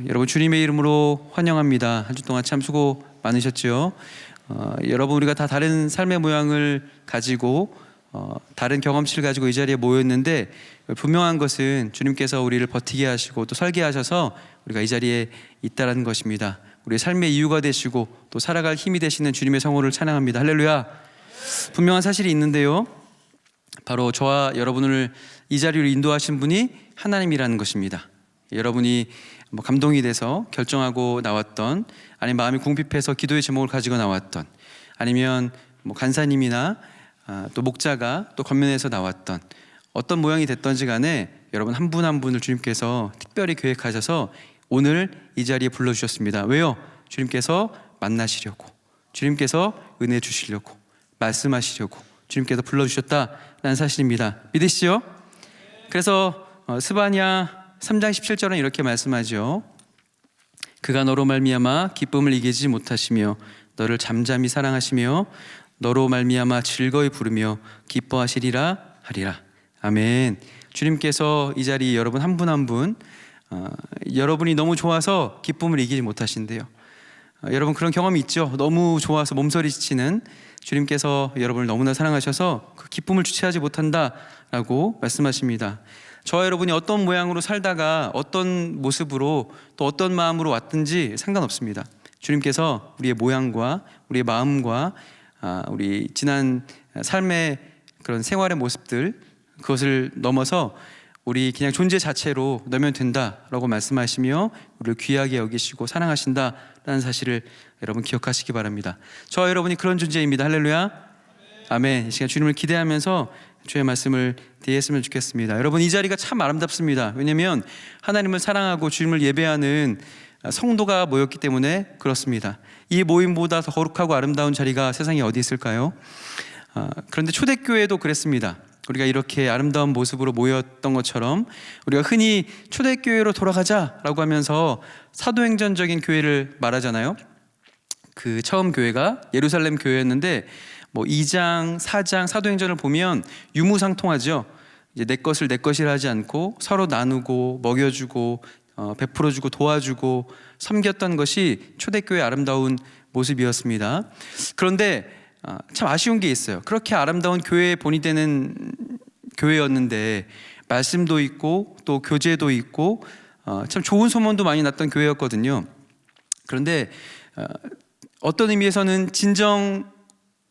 여러분 주님의 이름으로 환영합니다. 한 주 동안 참 수고 많으셨죠. 여러분 우리가 다 다른 삶의 모양을 가지고 다른 경험치를 가지고 이 자리에 모였는데 분명한 것은 주님께서 우리를 버티게 하시고 또 설계 하셔서 우리가 이 자리에 있다라는 것입니다. 우리의 삶의 이유가 되시고 또 살아갈 힘이 되시는 주님의 성호를 찬양합니다. 할렐루야. 분명한 사실이 있는데요, 바로 저와 여러분을 이 자리로 인도하신 분이 하나님이라는 것입니다. 여러분이 감동이 돼서 결정하고 나왔던, 아니면 마음이 궁핍해서 기도의 제목을 가지고 나왔던, 아니면 간사님이나 또 목자가 또 겉면에서 나왔던 어떤 모양이 됐던지 간에 여러분 한 분 한 분을 주님께서 특별히 계획하셔서 오늘 이 자리에 불러주셨습니다. 왜요? 주님께서 만나시려고, 주님께서 은혜 주시려고, 말씀하시려고 주님께서 불러주셨다라는 사실입니다. 믿으시죠? 그래서 스바냐 3장 17절은 이렇게 말씀하죠. 그가 너로 말미암아 기쁨을 이기지 못하시며 너를 잠잠히 사랑하시며 너로 말미암아 즐거이 부르며 기뻐하시리라 하리라. 아멘. 주님께서 이 자리 여러분 한 분 한 분 여러분이 너무 좋아서 기쁨을 이기지 못하신대요. 여러분 그런 경험이 있죠? 너무 좋아서 몸서리치는 주님께서 여러분을 너무나 사랑하셔서 그 기쁨을 주체하지 못한다라고 말씀하십니다. 저와 여러분이 어떤 모양으로 살다가 어떤 모습으로 또 어떤 마음으로 왔든지 상관없습니다. 주님께서 우리의 모양과 우리의 마음과 우리 지난 삶의 그런 생활의 모습들, 그것을 넘어서 우리 그냥 존재 자체로 넣으면 된다라고 말씀하시며 우리를 귀하게 여기시고 사랑하신다라는 사실을 여러분 기억하시기 바랍니다. 저와 여러분이 그런 존재입니다. 할렐루야. 아멘. 이 시간 주님을 기대하면서 주의 말씀을 대했으면 좋겠습니다. 여러분 이 자리가 참 아름답습니다. 왜냐하면 하나님을 사랑하고 주님을 예배하는 성도가 모였기 때문에 그렇습니다. 이 모임보다 더 거룩하고 아름다운 자리가 세상에 어디 있을까요? 그런데 초대교회도 그랬습니다. 우리가 이렇게 아름다운 모습으로 모였던 것처럼 우리가 흔히 초대교회로 돌아가자라고 하면서 사도행전적인 교회를 말하잖아요. 그 처음 교회가 예루살렘 교회였는데 2장, 4장 사도행전을 보면 유무상통하죠. 이제 내 것을 내 것이라 하지 않고 서로 나누고 먹여주고 베풀어주고 도와주고 섬겼던 것이 초대교회의 아름다운 모습이었습니다. 그런데 참 아쉬운 게 있어요. 그렇게 아름다운 교회의 본이 되는 교회였는데 말씀도 있고 또 교제도 있고 참 좋은 소문도 많이 났던 교회였거든요. 그런데 어떤 의미에서는 진정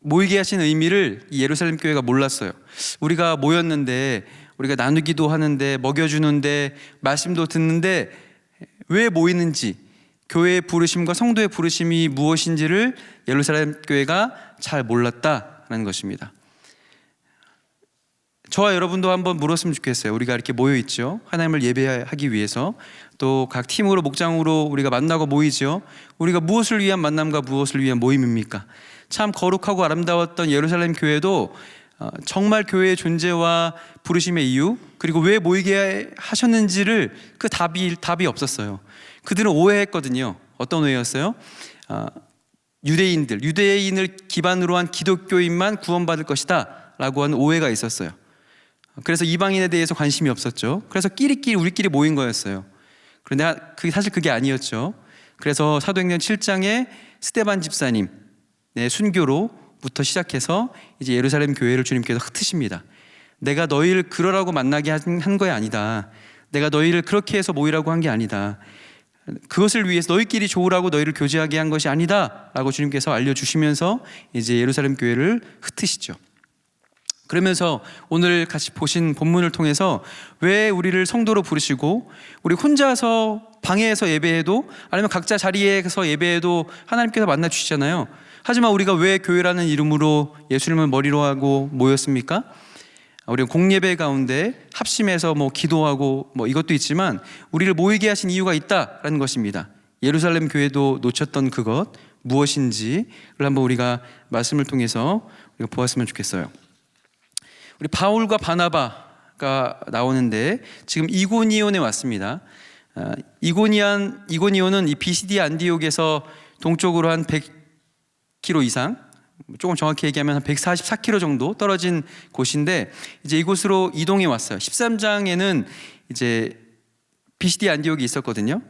모이게 하신 의미를 이 예루살렘 교회가 몰랐어요. 우리가 모였는데, 우리가 나누기도 하는데, 먹여주는데, 말씀도 듣는데 왜 모이는지, 교회의 부르심과 성도의 부르심이 무엇인지를 예루살렘 교회가 잘 몰랐다는 것입니다. 저와 여러분도 한번 물었으면 좋겠어요. 우리가 이렇게 모여있죠. 하나님을 예배하기 위해서 또 각 팀으로 목장으로 우리가 만나고 모이죠. 우리가 무엇을 위한 만남과 무엇을 위한 모임입니까? 참 거룩하고 아름다웠던 예루살렘 교회도 정말 교회의 존재와 부르심의 이유, 그리고 왜 모이게 하셨는지를 그 답이 없었어요. 그들은 오해했거든요. 어떤 오해였어요? 유대인을 기반으로 한 기독교인만 구원받을 것이다 라고 하는 오해가 있었어요. 그래서 이방인에 대해서 관심이 없었죠. 그래서 우리끼리 모인 거였어요. 그런데 사실 그게 아니었죠. 그래서 사도행전 7장에 스데반 집사님 순교로부터 시작해서 이제 예루살렘 교회를 주님께서 흩으십니다. 내가 너희를 그러라고 만나게 한 거 아니다. 내가 너희를 그렇게 해서 모이라고 한 게 아니다. 그것을 위해서 너희끼리 좋으라고 너희를 교제하게 한 것이 아니다 라고 주님께서 알려주시면서 이제 예루살렘 교회를 흩으시죠. 그러면서 오늘 같이 보신 본문을 통해서 왜 우리를 성도로 부르시고 우리 혼자서 방에서 예배해도 아니면 각자 자리에서 예배해도 하나님께서 만나 주시잖아요. 하지만 우리가 왜 교회라는 이름으로 예수님을 머리로 하고 모였습니까? 우리가 공예배 가운데 합심해서 기도하고 이것도 있지만 우리를 모이게 하신 이유가 있다라는 것입니다. 예루살렘 교회도 놓쳤던 그것 무엇인지를 한번 우리가 말씀을 통해서 우리가 보았으면 좋겠어요. 우리 바울과 바나바가 나오는데 지금 이고니온에 왔습니다. 이고니온은 이 비시디 안디옥에서 동쪽으로 한 100km 이상, 조금 정확히 얘기하면 한 144km 정도 떨어진 곳인데 이제 이곳으로 이동해 왔어요. 13장에는 이제 비시디 안디옥이 있었거든요.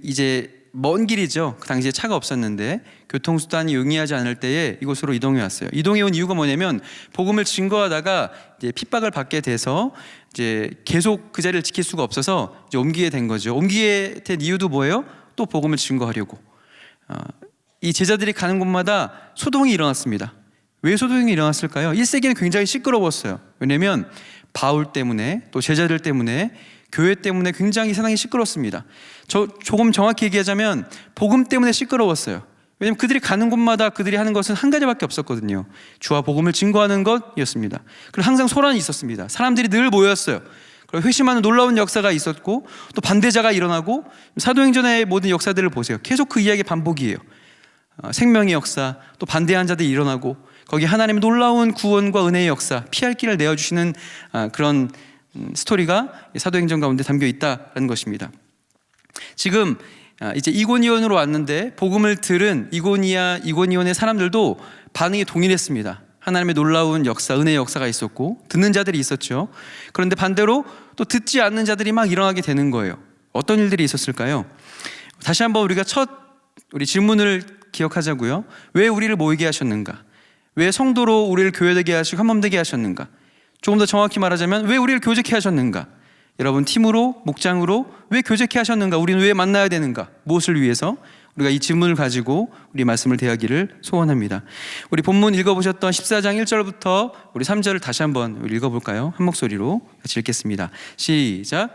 이제 먼 길이죠. 그 당시에 차가 없었는데 교통수단이 용이하지 않을 때에 이곳으로 이동해 왔어요. 이동해 온 이유가 뭐냐면 복음을 증거하다가 이제 핍박을 받게 돼서 이제 계속 그 자리를 지킬 수가 없어서 이제 옮기게 된 거죠. 옮기게 된 이유도 뭐예요? 또 복음을 증거하려고. 이 제자들이 가는 곳마다 소동이 일어났습니다. 왜 소동이 일어났을까요? 1세기는 굉장히 시끄러웠어요. 왜냐하면 바울 때문에 또 제자들 때문에 교회 때문에 굉장히 세상이 시끄럽습니다. 조금 정확히 얘기하자면 복음 때문에 시끄러웠어요. 왜냐하면 그들이 가는 곳마다 그들이 하는 것은 한 가지밖에 없었거든요. 주와 복음을 증거하는 것이었습니다. 그리고 항상 소란이 있었습니다. 사람들이 늘 모였어요. 그리고 회심하는 놀라운 역사가 있었고 또 반대자가 일어나고 사도행전의 모든 역사들을 보세요. 계속 그 이야기 반복이에요. 생명의 역사, 또 반대한 자들이 일어나고 거기 하나님의 놀라운 구원과 은혜의 역사, 피할 길을 내어주시는 그런 스토리가 사도행전 가운데 담겨 있다는 것입니다. 지금 이제 이고니온으로 왔는데 복음을 들은 이고니온의 사람들도 반응이 동일했습니다. 하나님의 놀라운 역사, 은혜의 역사가 있었고 듣는 자들이 있었죠. 그런데 반대로 또 듣지 않는 자들이 막 일어나게 되는 거예요. 어떤 일들이 있었을까요? 다시 한번 우리 질문을 기억하자고요. 왜 우리를 모이게 하셨는가? 왜 성도로 우리를 교회되게 하시고 한몸되게 하셨는가? 조금 더 정확히 말하자면 왜 우리를 교제케 하셨는가? 여러분 팀으로, 목장으로 왜 교제케 하셨는가? 우리는 왜 만나야 되는가? 무엇을 위해서? 우리가 이 질문을 가지고 우리 말씀을 대하기를 소원합니다. 우리 본문 읽어보셨던 14장 1절부터 우리 3절을 다시 한번 읽어볼까요? 한 목소리로 같이 읽겠습니다. 시작.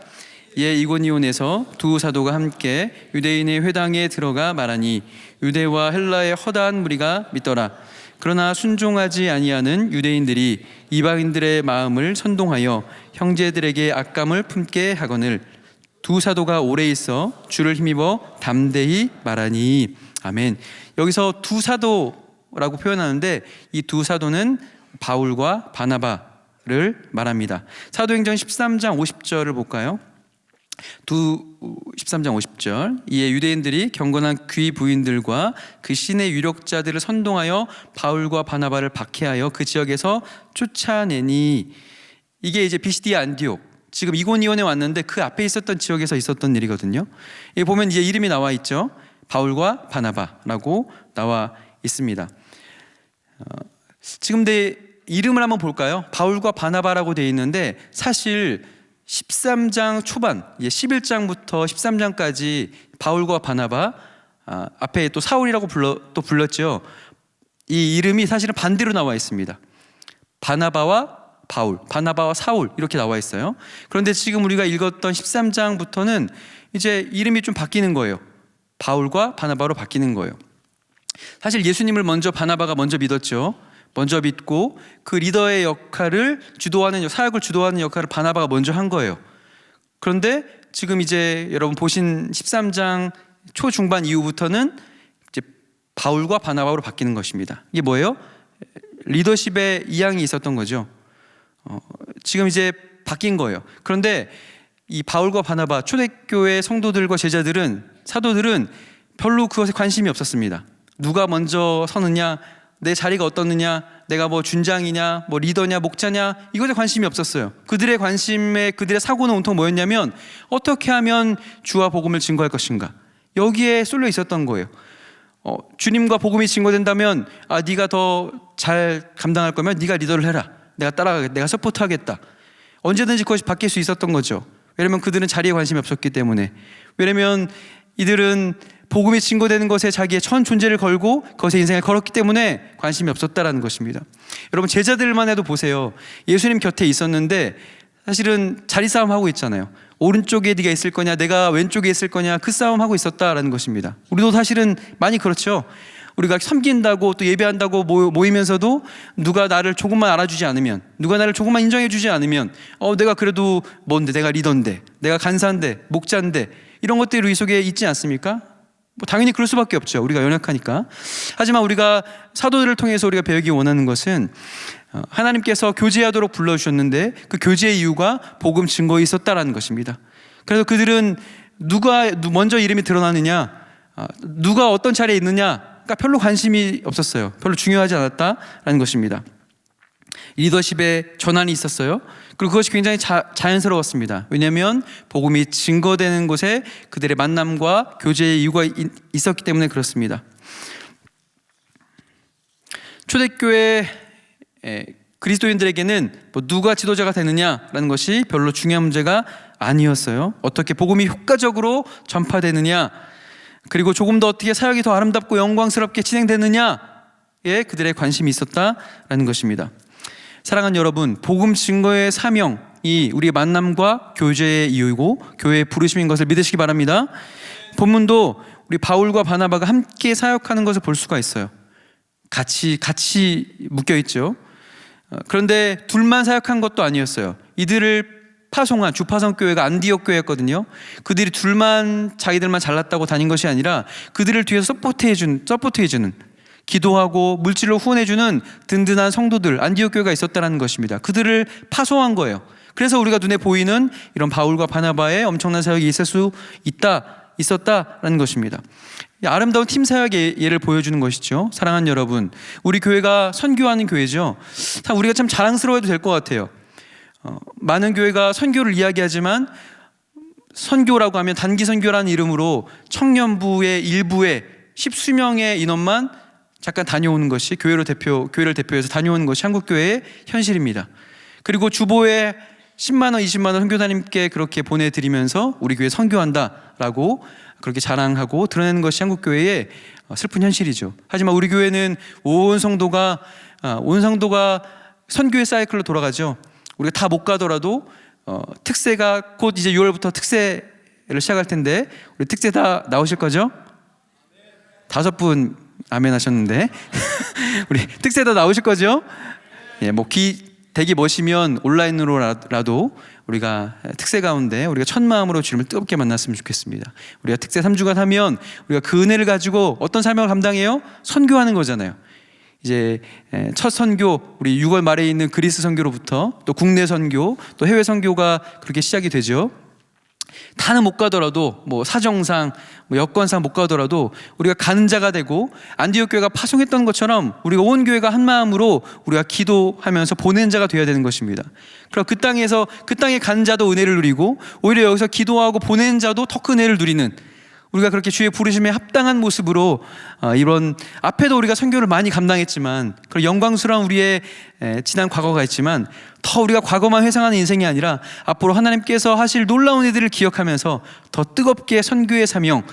이고니온에서 두 사도가 함께 유대인의 회당에 들어가 말하니 유대와 헬라의 허다한 무리가 믿더라. 그러나 순종하지 아니하는 유대인들이 이방인들의 마음을 선동하여 형제들에게 악감을 품게 하거늘 두 사도가 오래 있어 주를 힘입어 담대히 말하니. 아멘. 여기서 두 사도라고 표현하는데 이 두 사도는 바울과 바나바를 말합니다. 사도행전 13장 50절을 볼까요? 13장 50절. 이에 유대인들이 경건한 귀 부인들과 그 신의 유력자들을 선동하여 바울과 바나바를 박해하여 그 지역에서 쫓아내니. 이게 이제 비시디아 안디옥, 지금 이고니온에 왔는데 그 앞에 있었던 지역에서 있었던 일이거든요. 여기 보면 이제 이름이 나와 있죠. 바울과 바나바라고 나와 있습니다. 지금 내 이름을 한번 볼까요? 바울과 바나바라고 되어 있는데 사실 13장 초반, 11장부터 13장까지 바울과 바나바, 앞에 또 사울이라고 불렀죠. 이 이름이 사실은 반대로 나와 있습니다. 바나바와 바울, 바나바와 사울 이렇게 나와 있어요. 그런데 지금 우리가 읽었던 13장부터는 이제 이름이 좀 바뀌는 거예요. 바울과 바나바로 바뀌는 거예요. 사실 예수님을 바나바가 먼저 믿었죠. 먼저 믿고 그 리더의 역할을 사역을 주도하는 역할을 바나바가 먼저 한 거예요. 그런데 지금 이제 여러분 보신 13장 초중반 이후부터는 이제 바울과 바나바로 바뀌는 것입니다. 이게 뭐예요? 리더십의 이양이 있었던 거죠. 지금 이제 바뀐 거예요. 그런데 이 바울과 바나바, 초대교회 성도들과 제자들은, 사도들은 별로 그것에 관심이 없었습니다. 누가 먼저 서느냐, 내 자리가 어떻느냐, 내가 뭐 준장이냐, 뭐 리더냐, 목자냐, 이것에 관심이 없었어요. 그들의 사고는 온통 뭐였냐면 어떻게 하면 주와 복음을 증거할 것인가, 여기에 쏠려 있었던 거예요. 주님과 복음이 증거된다면 네가 더 잘 감당할 거면 네가 리더를 해라, 내가 따라가겠다, 내가 서포트하겠다. 언제든지 그것이 바뀔 수 있었던 거죠. 왜냐면 그들은 자리에 관심이 없었기 때문에. 왜냐면 이들은 복음이 증거되는 것에 자기의 전 존재를 걸고 그것에 인생을 걸었기 때문에 관심이 없었다라는 것입니다. 여러분 제자들만 해도 보세요. 예수님 곁에 있었는데 사실은 자리 싸움 하고 있잖아요. 오른쪽에 네가 있을 거냐, 내가 왼쪽에 있을 거냐, 그 싸움 하고 있었다라는 것입니다. 우리도 사실은 많이 그렇죠. 우리가 섬긴다고 또 예배한다고 모이면서도 누가 나를 조금만 알아주지 않으면, 누가 나를 조금만 인정해주지 않으면 내가 그래도 뭔데, 내가 리더인데, 내가 간사인데, 목자인데, 이런 것들이 우리 속에 있지 않습니까? 당연히 그럴 수밖에 없죠. 우리가 연약하니까. 하지만 우리가 사도들을 통해서 우리가 배우기 원하는 것은 하나님께서 교제하도록 불러주셨는데 그 교제의 이유가 복음 증거에 있었다라는 것입니다. 그래서 그들은 누가 먼저 이름이 드러나느냐, 누가 어떤 자리에 있느냐, 그러니까 별로 관심이 없었어요. 별로 중요하지 않았다라는 것입니다. 리더십에 전환이 있었어요. 그리고 그것이 굉장히 자연스러웠습니다. 왜냐하면 복음이 증거되는 곳에 그들의 만남과 교제의 이유가 있었기 때문에 그렇습니다. 초대교회 그리스도인들에게는 뭐 누가 지도자가 되느냐라는 것이 별로 중요한 문제가 아니었어요. 어떻게 복음이 효과적으로 전파되느냐, 그리고 조금 더 어떻게 사역이 더 아름답고 영광스럽게 진행되느냐에 그들의 관심이 있었다라는 것입니다. 사랑하는 여러분, 복음 증거의 사명이 우리의 만남과 교제의 이유이고 교회의 부르심인 것을 믿으시기 바랍니다. 본문도 우리 바울과 바나바가 함께 사역하는 것을 볼 수가 있어요. 같이 묶여 있죠. 그런데 둘만 사역한 것도 아니었어요. 이들을 파송한 주파성 교회가 안디옥 교회였거든요. 그들이 둘만 자기들만 잘났다고 다닌 것이 아니라 그들을 뒤에서 서포트해주는 기도하고 물질로 후원해주는 든든한 성도들, 안디옥 교회가 있었다는 것입니다. 그들을 파송한 거예요. 그래서 우리가 눈에 보이는 이런 바울과 바나바의 엄청난 사역이 있었다라는 것입니다. 아름다운 팀 사역의 예를 보여주는 것이죠. 사랑하는 여러분, 우리 교회가 선교하는 교회죠. 우리가 참 자랑스러워해도 될 것 같아요. 많은 교회가 선교를 이야기하지만 선교라고 하면 단기 선교라는 이름으로 청년부의 일부에 10수명의 인원만 잠깐 다녀오는 것이 교회를 대표해서 다녀오는 것이 한국교회의 현실입니다. 그리고 주보에 10만 원, 20만 원 선교사님께 그렇게 보내드리면서 우리 교회 선교한다라고 그렇게 자랑하고 드러내는 것이 한국교회의 슬픈 현실이죠. 하지만 우리 교회는 온 성도가 선교의 사이클로 돌아가죠. 우리가 다 못 가더라도 특세가 곧 이제 6월부터 특세를 시작할 텐데 우리 특세 다 나오실 거죠? 5분 아멘 하셨는데 우리 특세 다 나오실 거죠? 예, 뭐 대기 머시면 온라인으로라도 우리가 특세 가운데 우리가 첫 마음으로 주님을 뜨겁게 만났으면 좋겠습니다. 우리가 특세 3주간 하면 우리가 그 은혜를 가지고 어떤 사명을 감당해요? 선교하는 거잖아요. 이제 첫 선교, 우리 6월 말에 있는 그리스 선교로부터 또 국내 선교, 또 해외 선교가 그렇게 시작이 되죠. 다는 못 가더라도 뭐 사정상, 뭐 여건상 못 가더라도 우리가 가는 자가 되고 안디옥 교회가 파송했던 것처럼 우리가 온 교회가 한 마음으로 우리가 기도하면서 보낸 자가 되어야 되는 것입니다. 그럼 그 땅에 가는 자도 은혜를 누리고 오히려 여기서 기도하고 보낸 자도 더 큰 은혜를 누리는, 우리가 그렇게 주의 부르심에 합당한 모습으로 이런 앞에도 우리가 선교를 많이 감당했지만 그런 영광스러운 우리의 지난 과거가 있지만 더 우리가 과거만 회상하는 인생이 아니라 앞으로 하나님께서 하실 놀라운 일들을 기억하면서 더 뜨겁게 선교의 사명,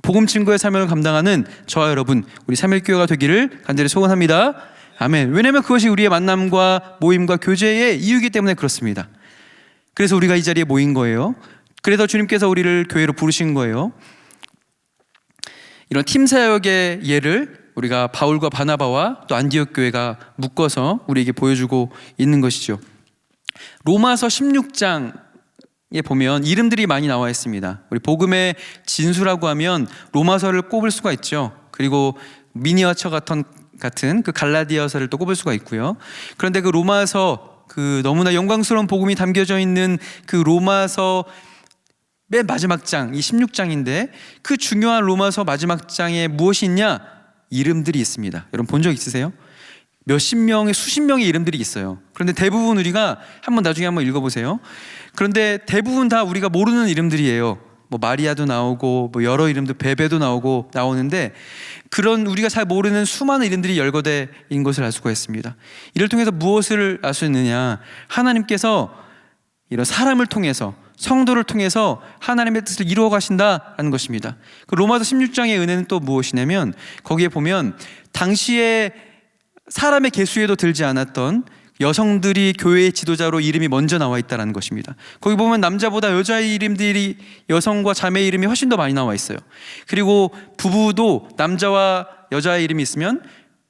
복음 증거의 사명을 감당하는 저와 여러분, 우리 삼일교회가 되기를 간절히 소원합니다. 아멘. 왜냐하면 그것이 우리의 만남과 모임과 교제의 이유이기 때문에 그렇습니다. 그래서 우리가 이 자리에 모인 거예요. 그래서 주님께서 우리를 교회로 부르신 거예요. 이런 팀 사역의 예를 우리가 바울과 바나바와 또 안디옥 교회가 묶어서 우리에게 보여주고 있는 것이죠. 로마서 16장에 보면 이름들이 많이 나와 있습니다. 우리 복음의 진수라고 하면 로마서를 꼽을 수가 있죠. 그리고 미니어처 같은 그 갈라디아서를 또 꼽을 수가 있고요. 그런데 그 로마서, 그 너무나 영광스러운 복음이 담겨져 있는 그 로마서 맨 마지막 장, 이 16장인데 그 중요한 로마서 마지막 장에 무엇이 있냐? 이름들이 있습니다. 여러분 본 적 있으세요? 몇십 명의, 수십 명의 이름들이 있어요. 그런데 대부분 우리가 나중에 한번 읽어보세요. 그런데 대부분 다 우리가 모르는 이름들이에요. 뭐 마리아도 나오고 뭐 여러 이름도 베베도 나오는데 그런 우리가 잘 모르는 수많은 이름들이 열거되인 것을 알 수가 있습니다. 이를 통해서 무엇을 알 수 있느냐? 하나님께서 이런 사람을 통해서, 성도를 통해서 하나님의 뜻을 이루어 가신다라는 것입니다. 그 로마서 16장의 은혜는 또 무엇이냐면 거기에 보면 당시에 사람의 계수에도 들지 않았던 여성들이 교회의 지도자로 이름이 먼저 나와 있다는 것입니다. 거기 보면 남자보다 여자의 이름들이, 여성과 자매의 이름이 훨씬 더 많이 나와 있어요. 그리고 부부도 남자와 여자의 이름이 있으면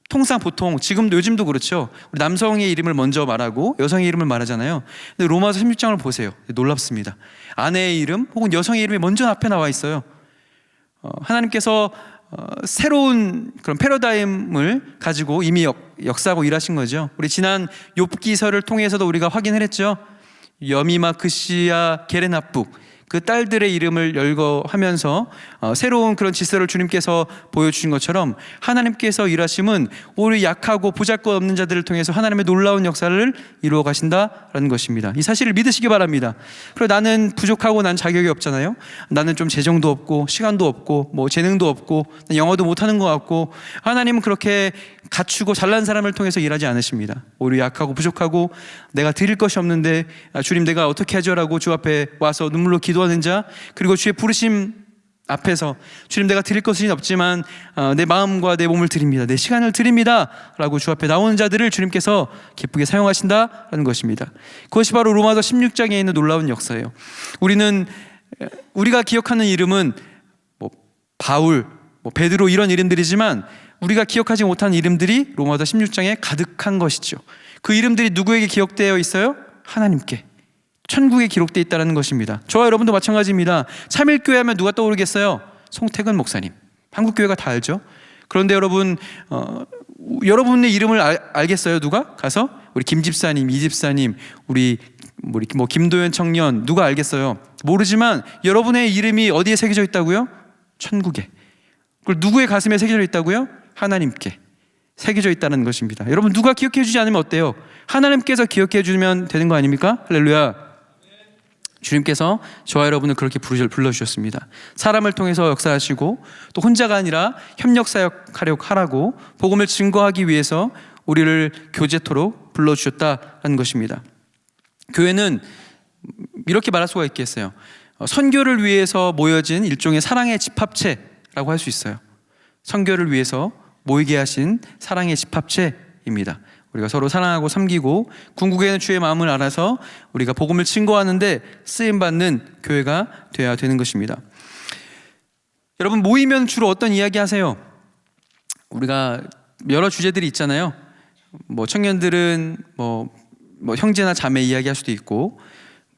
통상 보통 요즘도 그렇죠. 우리 남성의 이름을 먼저 말하고 여성의 이름을 말하잖아요. 근데 로마서 16장을 보세요. 놀랍습니다. 아내의 이름 혹은 여성의 이름이 먼저 앞에 나와 있어요. 하나님께서 새로운 그런 패러다임을 가지고 이미 역사하고 일하신 거죠. 우리 지난 욥기서를 통해서도 우리가 확인을 했죠. 여미마, 그시야, 게레나북, 그 딸들의 이름을 열거하면서 새로운 그런 질서를 주님께서 보여주신 것처럼 하나님께서 일하심은 우리 약하고 보잘것없는 자들을 통해서 하나님의 놀라운 역사를 이루어 가신다라는 것입니다. 이 사실을 믿으시기 바랍니다. 그리고 나는 부족하고 난 자격이 없잖아요. 나는 좀 재정도 없고 시간도 없고 뭐 재능도 없고 영어도 못하는 것 같고, 하나님은 그렇게 갖추고 잘난 사람을 통해서 일하지 않으십니다. 오히려 약하고 부족하고 내가 드릴 것이 없는데 주님 내가 어떻게 하죠라고 주 앞에 와서 눈물로 기도하는 자, 그리고 주의 부르심 앞에서 주님 내가 드릴 것은 없지만 내 마음과 내 몸을 드립니다, 내 시간을 드립니다 라고 주 앞에 나오는 자들을 주님께서 기쁘게 사용하신다라는 것입니다. 그것이 바로 로마서 16장에 있는 놀라운 역사예요. 우리가 기억하는 이름은 뭐 바울, 뭐 베드로 이런 이름들이지만 우리가 기억하지 못한 이름들이 로마서 16장에 가득한 것이죠. 그 이름들이 누구에게 기억되어 있어요? 하나님께, 천국에 기록되어 있다는 것입니다. 저와 여러분도 마찬가지입니다. 참일교회 하면 누가 떠오르겠어요? 송태근 목사님. 한국교회가 다 알죠. 그런데 여러분, 여러분의 이름을 알겠어요? 누가? 가서 우리 김 집사님, 이 집사님, 우리 뭐 김도현 청년 누가 알겠어요? 모르지만 여러분의 이름이 어디에 새겨져 있다고요? 천국에. 그걸 누구의 가슴에 새겨져 있다고요? 하나님께 새겨져 있다는 것입니다. 여러분, 누가 기억해 주지 않으면 어때요? 하나님께서 기억해 주면 되는 거 아닙니까? 할렐루야. 주님께서 저와 여러분을 그렇게 불러주셨습니다. 사람을 통해서 역사하시고 또 혼자가 아니라 협력사역하려고 하라고 복음을 증거하기 위해서 우리를 교제토록 불러주셨다는 것입니다. 교회는 이렇게 말할 수가 있겠어요. 선교를 위해서 모여진 일종의 사랑의 집합체라고 할 수 있어요. 선교를 위해서 모이게 하신 사랑의 집합체입니다. 우리가 서로 사랑하고 섬기고 궁극에는 주의 마음을 알아서 우리가 복음을 증거하는데 쓰임받는 교회가 되어야 되는 것입니다. 여러분, 모이면 주로 어떤 이야기 하세요? 우리가 여러 주제들이 있잖아요. 뭐 청년들은 뭐 형제나 자매 이야기할 수도 있고,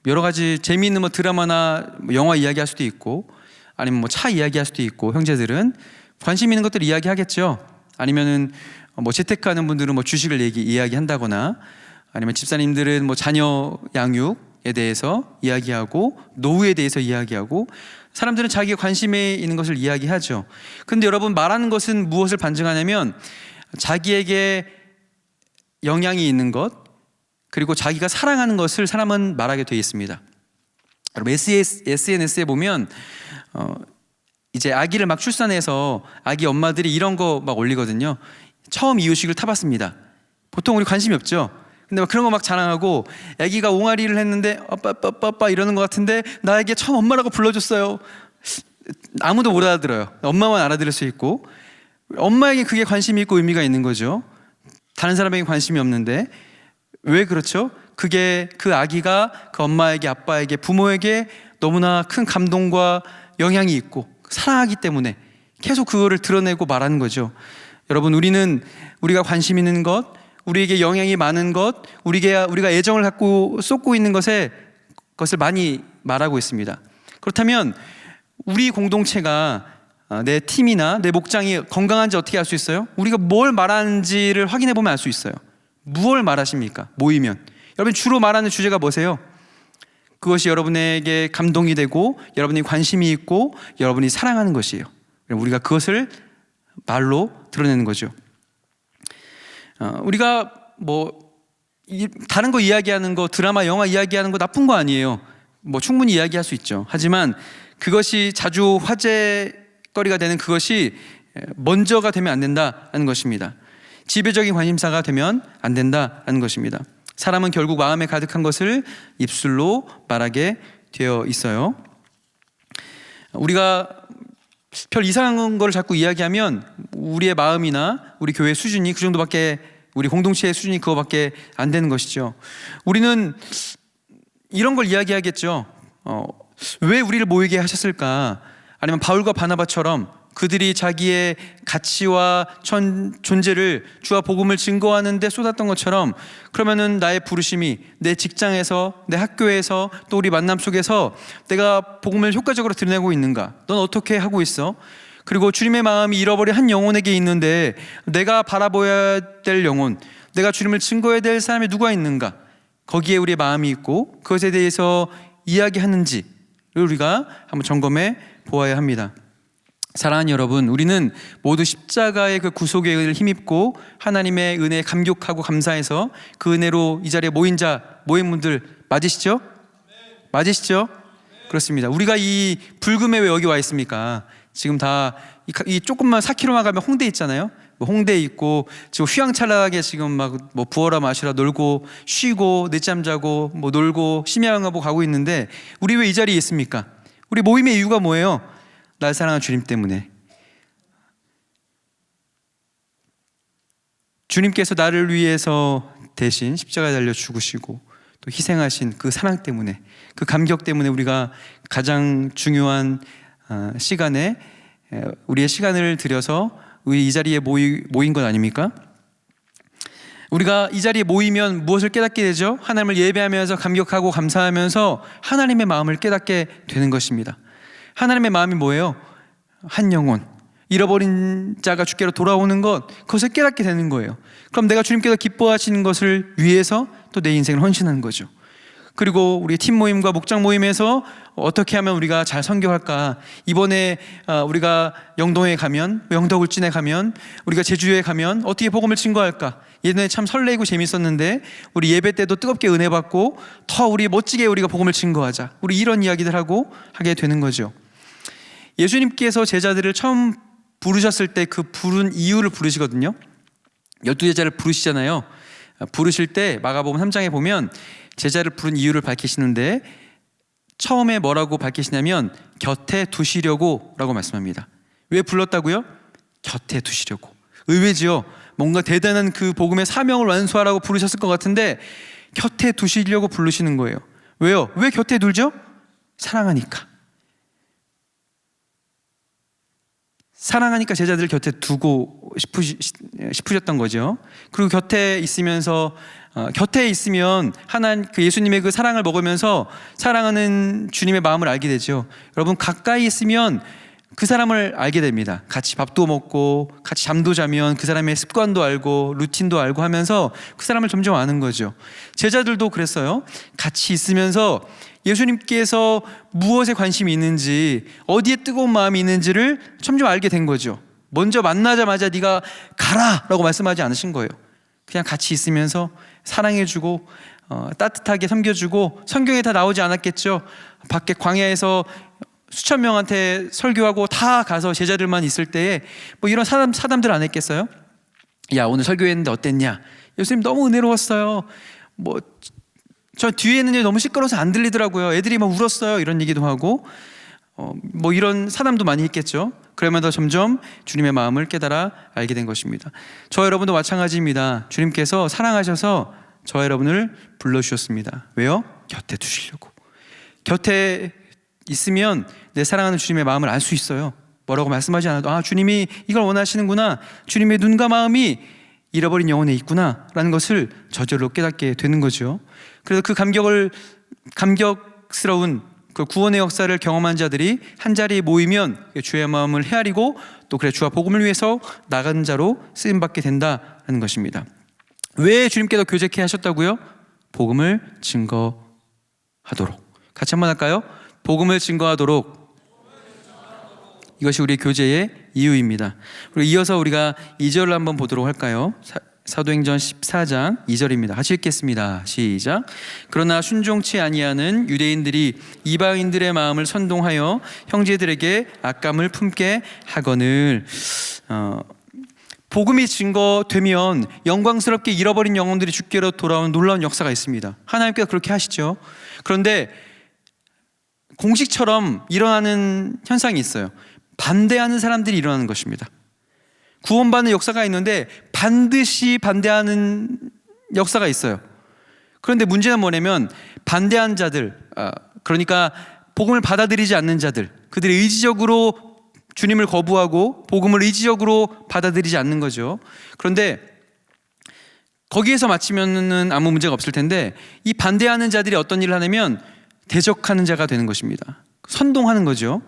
여러 가지 재미있는 뭐 드라마나 영화 이야기할 수도 있고, 아니면 뭐 차 이야기할 수도 있고, 형제들은 관심 있는 것들 이야기하겠죠. 아니면은 뭐 재테크하는 분들은 뭐 주식을 이야기한다거나, 아니면 집사님들은 뭐 자녀 양육에 대해서 이야기하고 노후에 대해서 이야기하고, 사람들은 자기가 관심에 있는 것을 이야기하죠. 근데 여러분, 말하는 것은 무엇을 반증하냐면 자기에게 영향이 있는 것, 그리고 자기가 사랑하는 것을 사람은 말하게 되어 있습니다. 여러분, SNS에 보면 이제 아기를 막 출산해서 아기 엄마들이 이런 거 막 올리거든요. 처음 이유식을 타봤습니다. 보통 우리 관심이 없죠. 근데 막 그런 거 막 자랑하고, 아기가 옹알이를 했는데 아빠 이러는 것 같은데 나에게 처음 엄마라고 불러줬어요. 아무도 못 알아들어요. 엄마만 알아들을 수 있고, 엄마에게 그게 관심이 있고 의미가 있는 거죠. 다른 사람에게 관심이 없는데. 왜 그렇죠? 그게 그 아기가 그 엄마에게, 아빠에게, 부모에게 너무나 큰 감동과 영향이 있고 사랑하기 때문에 계속 그거를 드러내고 말하는 거죠. 여러분, 우리가 관심 있는 것, 우리에게 영향이 많은 것, 우리가 애정을 갖고 쏟고 있는 것을 많이 말하고 있습니다. 그렇다면 우리 공동체가, 내 팀이나 내 목장이 건강한지 어떻게 알 수 있어요? 우리가 뭘 말하는지를 확인해 보면 알 수 있어요. 무엇을 말하십니까? 모이면 여러분, 주로 말하는 주제가 뭐세요? 그것이 여러분에게 감동이 되고 여러분이 관심이 있고 여러분이 사랑하는 것이에요. 우리가 그것을 말로 드러내는 거죠. 우리가 뭐 다른 거 이야기하는 거, 드라마, 영화 이야기하는 거 나쁜 거 아니에요. 뭐 충분히 이야기할 수 있죠. 하지만 그것이 자주 화제거리가 되는 그것이 먼저가 되면 안 된다는 것입니다. 지배적인 관심사가 되면 안 된다는 것입니다. 사람은 결국 마음에 가득한 것을 입술로 말하게 되어 있어요. 우리가 별 이상한 걸 자꾸 이야기하면 우리의 마음이나 우리 교회 수준이 그 정도밖에, 우리 공동체의 수준이 그거밖에 안 되는 것이죠. 우리는 이런 걸 이야기하겠죠. 왜 우리를 모이게 하셨을까? 아니면 바울과 바나바처럼 그들이 자기의 가치와 존재를 주와 복음을 증거하는 데 쏟았던 것처럼, 그러면은 나의 부르심이 내 직장에서, 내 학교에서, 또 우리 만남 속에서 내가 복음을 효과적으로 드러내고 있는가? 넌 어떻게 하고 있어? 그리고 주님의 마음이 잃어버린 한 영혼에게 있는데 내가 바라보아야 될 영혼, 내가 주님을 증거해야 될 사람이 누가 있는가? 거기에 우리의 마음이 있고 그것에 대해서 이야기하는지, 우리가 한번 점검해 보아야 합니다. 사랑하는 여러분, 우리는 모두 십자가의 그 구속의 은혜를 힘입고 하나님의 은혜에 감격하고 감사해서 그 은혜로 이 자리에 모인 분들 맞으시죠? 맞으시죠? 그렇습니다. 우리가 이 불금에 왜 여기 와 있습니까? 지금 다 이 조금만 4km만 가면 홍대 있잖아요. 뭐 홍대 있고 지금 휘황찬란하게 지금 막 뭐 부어라 마시라 놀고 쉬고 늦잠 자고 뭐 놀고 심야영화 보고 가고 있는데 우리 왜 이 자리에 있습니까? 우리 모임의 이유가 뭐예요? 날 사랑하는 주님 때문에. 주님께서 나를 위해서 대신 십자가에 달려 죽으시고 또 희생하신 그 사랑 때문에, 그 감격 때문에 우리가 가장 중요한 시간에 우리의 시간을 들여서 우리 이 자리에 모인 것 아닙니까? 우리가 이 자리에 모이면 무엇을 깨닫게 되죠? 하나님을 예배하면서 감격하고 감사하면서 하나님의 마음을 깨닫게 되는 것입니다. 하나님의 마음이 뭐예요? 한 영혼, 잃어버린 자가 주께로 돌아오는 것, 그것을 깨닫게 되는 거예요. 그럼 내가 주님께서 기뻐하시는 것을 위해서 또 내 인생을 헌신하는 거죠. 그리고 우리 팀 모임과 목장 모임에서 어떻게 하면 우리가 잘 선교할까? 이번에 우리가 영동에 가면, 영덕울진에 가면, 우리가 제주에 가면 어떻게 복음을 증거할까? 예전에 참 설레고 재밌었는데 우리 예배 때도 뜨겁게 은혜 받고 더 우리 멋지게 우리가 복음을 증거하자. 우리 이런 이야기들 하고 하게 되는 거죠. 예수님께서 제자들을 처음 부르셨을 때 그 부른 이유를 부르시거든요. 12제자를 부르시잖아요. 부르실 때 마가복음 3장에 보면 제자를 부른 이유를 밝히시는데 처음에 뭐라고 밝히시냐면 곁에 두시려고 라고 말씀합니다. 왜 불렀다고요? 곁에 두시려고. 의외지요. 뭔가 대단한 그 복음의 사명을 완수하라고 부르셨을 것 같은데 곁에 두시려고 부르시는 거예요. 왜요? 왜 곁에 둘죠? 사랑하니까. 사랑하니까 제자들을 곁에 두고 싶으셨던 거죠. 그리고 곁에 있으면서 곁에 있으면 하나님 그 예수님의 그 사랑을 먹으면서 사랑하는 주님의 마음을 알게 되죠. 여러분 가까이 있으면 그 사람을 알게 됩니다. 같이 밥도 먹고 같이 잠도 자면 그 사람의 습관도 알고 루틴도 알고 하면서 그 사람을 점점 아는 거죠. 제자들도 그랬어요. 같이 있으면서 예수님께서 무엇에 관심이 있는지, 어디에 뜨거운 마음이 있는지를 점점 알게 된 거죠. 먼저 만나자마자 네가 가라 라고 말씀하지 않으신 거예요. 그냥 같이 있으면서 사랑해주고 따뜻하게 섬겨주고, 성경에 다 나오지 않았겠죠. 밖에 광야에서 수천 명한테 설교하고 다 가서 제자들만 있을 때에 뭐 이런 사담들 안 했겠어요? 야, 오늘 설교했는데 어땠냐? 예수님 너무 은혜로웠어요. 뭐 저 뒤에 있는 애 너무 시끄러워서 안 들리더라고요. 애들이 막 울었어요. 이런 얘기도 하고 뭐 이런 사담도 많이 했겠죠. 그러면서 점점 주님의 마음을 깨달아 알게 된 것입니다. 저 여러분도 마찬가지입니다. 주님께서 사랑하셔서 저 여러분을 불러주셨습니다. 왜요? 곁에 두시려고. 곁에 있으면 내 사랑하는 주님의 마음을 알 수 있어요. 뭐라고 말씀하지 않아도 아, 주님이 이걸 원하시는구나, 주님의 눈과 마음이 잃어버린 영혼에 있구나 라는 것을 저절로 깨닫게 되는 거죠. 그래서 그 감격스러운 그 구원의 역사를 경험한 자들이 한 자리에 모이면 주의 마음을 헤아리고 또 그래 주와 복음을 위해서 나간 자로 쓰임받게 된다는 것입니다. 왜 주님께서 교제케 하셨다고요? 복음을 증거하도록. 같이 한번 할까요? 복음을 증거하도록. 이것이 우리 교제의 이유입니다. 그리고 이어서 우리가 2절을 한번 보도록 할까요? 사도행전 14장 2절입니다. 같이 읽겠습니다. 시작. 그러나 순종치 아니하는 유대인들이 이방인들의 마음을 선동하여 형제들에게 악감을 품게 하거늘. 복음이 증거되면 영광스럽게 잃어버린 영혼들이 주께로 돌아오는 놀라운 역사가 있습니다. 하나님께서 그렇게 하시죠. 그런데 공식처럼 일어나는 현상이 있어요. 반대하는 사람들이 일어나는 것입니다. 구원받는 역사가 있는데 반드시 반대하는 역사가 있어요. 그런데 문제는 뭐냐면 반대하는 자들, 그러니까 복음을 받아들이지 않는 자들, 그들이 의지적으로 주님을 거부하고 복음을 의지적으로 받아들이지 않는 거죠. 그런데 거기에서 마치면은 아무 문제가 없을 텐데 이 반대하는 자들이 어떤 일을 하냐면 대적하는 자가 되는 것입니다. 선동하는 거죠.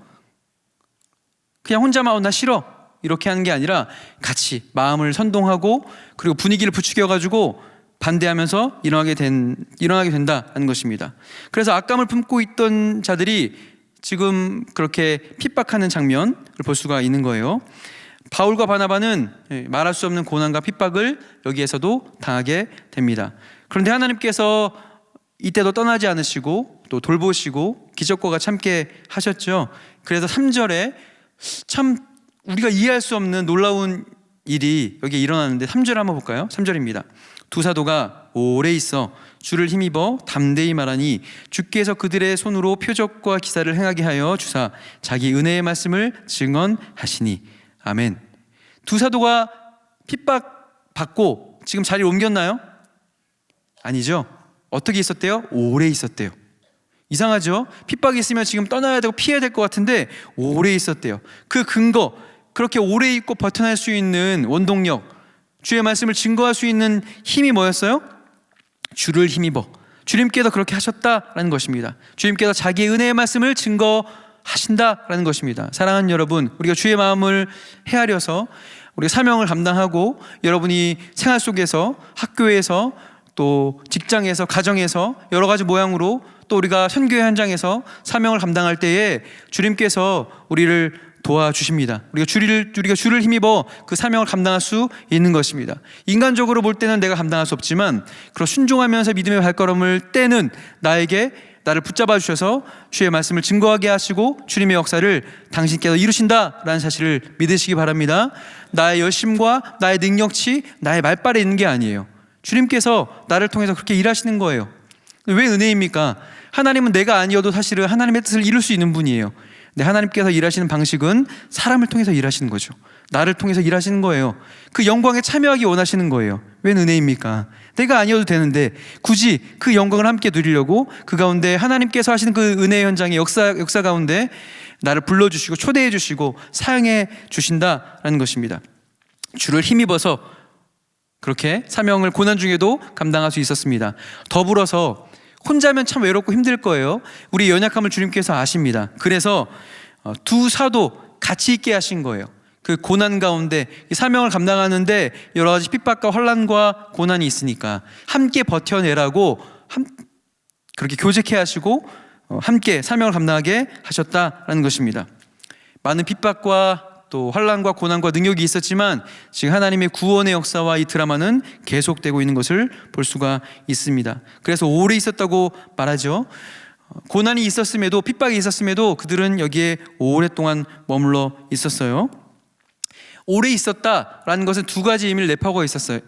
그냥 혼자만 나 싫어 이렇게 하는 게 아니라 같이 마음을 선동하고 그리고 분위기를 부추겨가지고 반대하면서 일어나게 된다는 것입니다. 그래서 악감을 품고 있던 자들이 지금 그렇게 핍박하는 장면을 볼 수가 있는 거예요. 바울과 바나바는 말할 수 없는 고난과 핍박을 여기에서도 당하게 됩니다. 그런데 하나님께서 이때도 떠나지 않으시고 또 돌보시고 기적과가 참게 하셨죠. 그래서 3절에 참 우리가 이해할 수 없는 놀라운 일이 여기에 일어나는데 3절 한번 볼까요? 3절입니다. 두 사도가 오래 있어 주를 힘입어 담대히 말하니 주께서 그들의 손으로 표적과 기사를 행하게 하여 주사 자기 은혜의 말씀을 증언하시니 아멘. 두 사도가 핍박받고 지금 자리를 옮겼나요? 아니죠. 어떻게 있었대요? 오래 있었대요. 이상하죠? 핍박이 있으면 지금 떠나야 되고 피해야 될 것 같은데 오래 있었대요. 그 근거, 그렇게 오래 있고 버텨낼 수 있는 원동력, 주의 말씀을 증거할 수 있는 힘이 뭐였어요? 주를 힘입어 주님께서 그렇게 하셨다라는 것입니다. 주님께서 자기의 은혜의 말씀을 증거하신다라는 것입니다. 사랑하는 여러분, 우리가 주의 마음을 헤아려서 우리가 사명을 감당하고 여러분이 생활 속에서 학교에서 또 직장에서 가정에서 여러 가지 모양으로 또 우리가 선교회 현장에서 사명을 감당할 때에 주님께서 우리를 도와주십니다. 우리가 주를 힘입어 그 사명을 감당할 수 있는 것입니다. 인간적으로 볼 때는 내가 감당할 수 없지만 그런 순종하면서 믿음의 발걸음을 떼는 나를 붙잡아 주셔서 주의 말씀을 증거하게 하시고 주님의 역사를 당신께서 이루신다라는 사실을 믿으시기 바랍니다. 나의 열심과 나의 능력치, 나의 말발에 있는 게 아니에요. 주님께서 나를 통해서 그렇게 일하시는 거예요. 왜 은혜입니까? 하나님은 내가 아니어도 사실은 하나님의 뜻을 이룰 수 있는 분이에요. 근데 하나님께서 일하시는 방식은 사람을 통해서 일하시는 거죠. 나를 통해서 일하시는 거예요. 그 영광에 참여하기 원하시는 거예요. 왜 은혜입니까? 내가 아니어도 되는데 굳이 그 영광을 함께 누리려고 그 가운데 하나님께서 하시는 그 은혜의 현장의 역사 가운데 나를 불러주시고 초대해 주시고 사용해 주신다라는 것입니다. 주를 힘입어서 그렇게 사명을 고난 중에도 감당할 수 있었습니다. 더불어서 혼자면 참 외롭고 힘들 거예요. 우리 연약함을 주님께서 아십니다. 그래서 두 사도 같이 있게 하신 거예요. 그 고난 가운데 이 사명을 감당하는데 여러 가지 핍박과 환난과 고난이 있으니까 함께 버텨내라고 그렇게 교제케 하시고 함께 사명을 감당하게 하셨다라는 것입니다. 많은 핍박과 또 환난과 고난과 능력이 있었지만 지금 하나님의 구원의 역사와 이 드라마는 계속되고 있는 것을 볼 수가 있습니다. 그래서 오래 있었다고 말하죠. 고난이 있었음에도 핍박이 있었음에도 그들은 여기에 오랫동안 머물러 있었어요. 오래 있었다라는 것은 두 가지 의미를 내포하고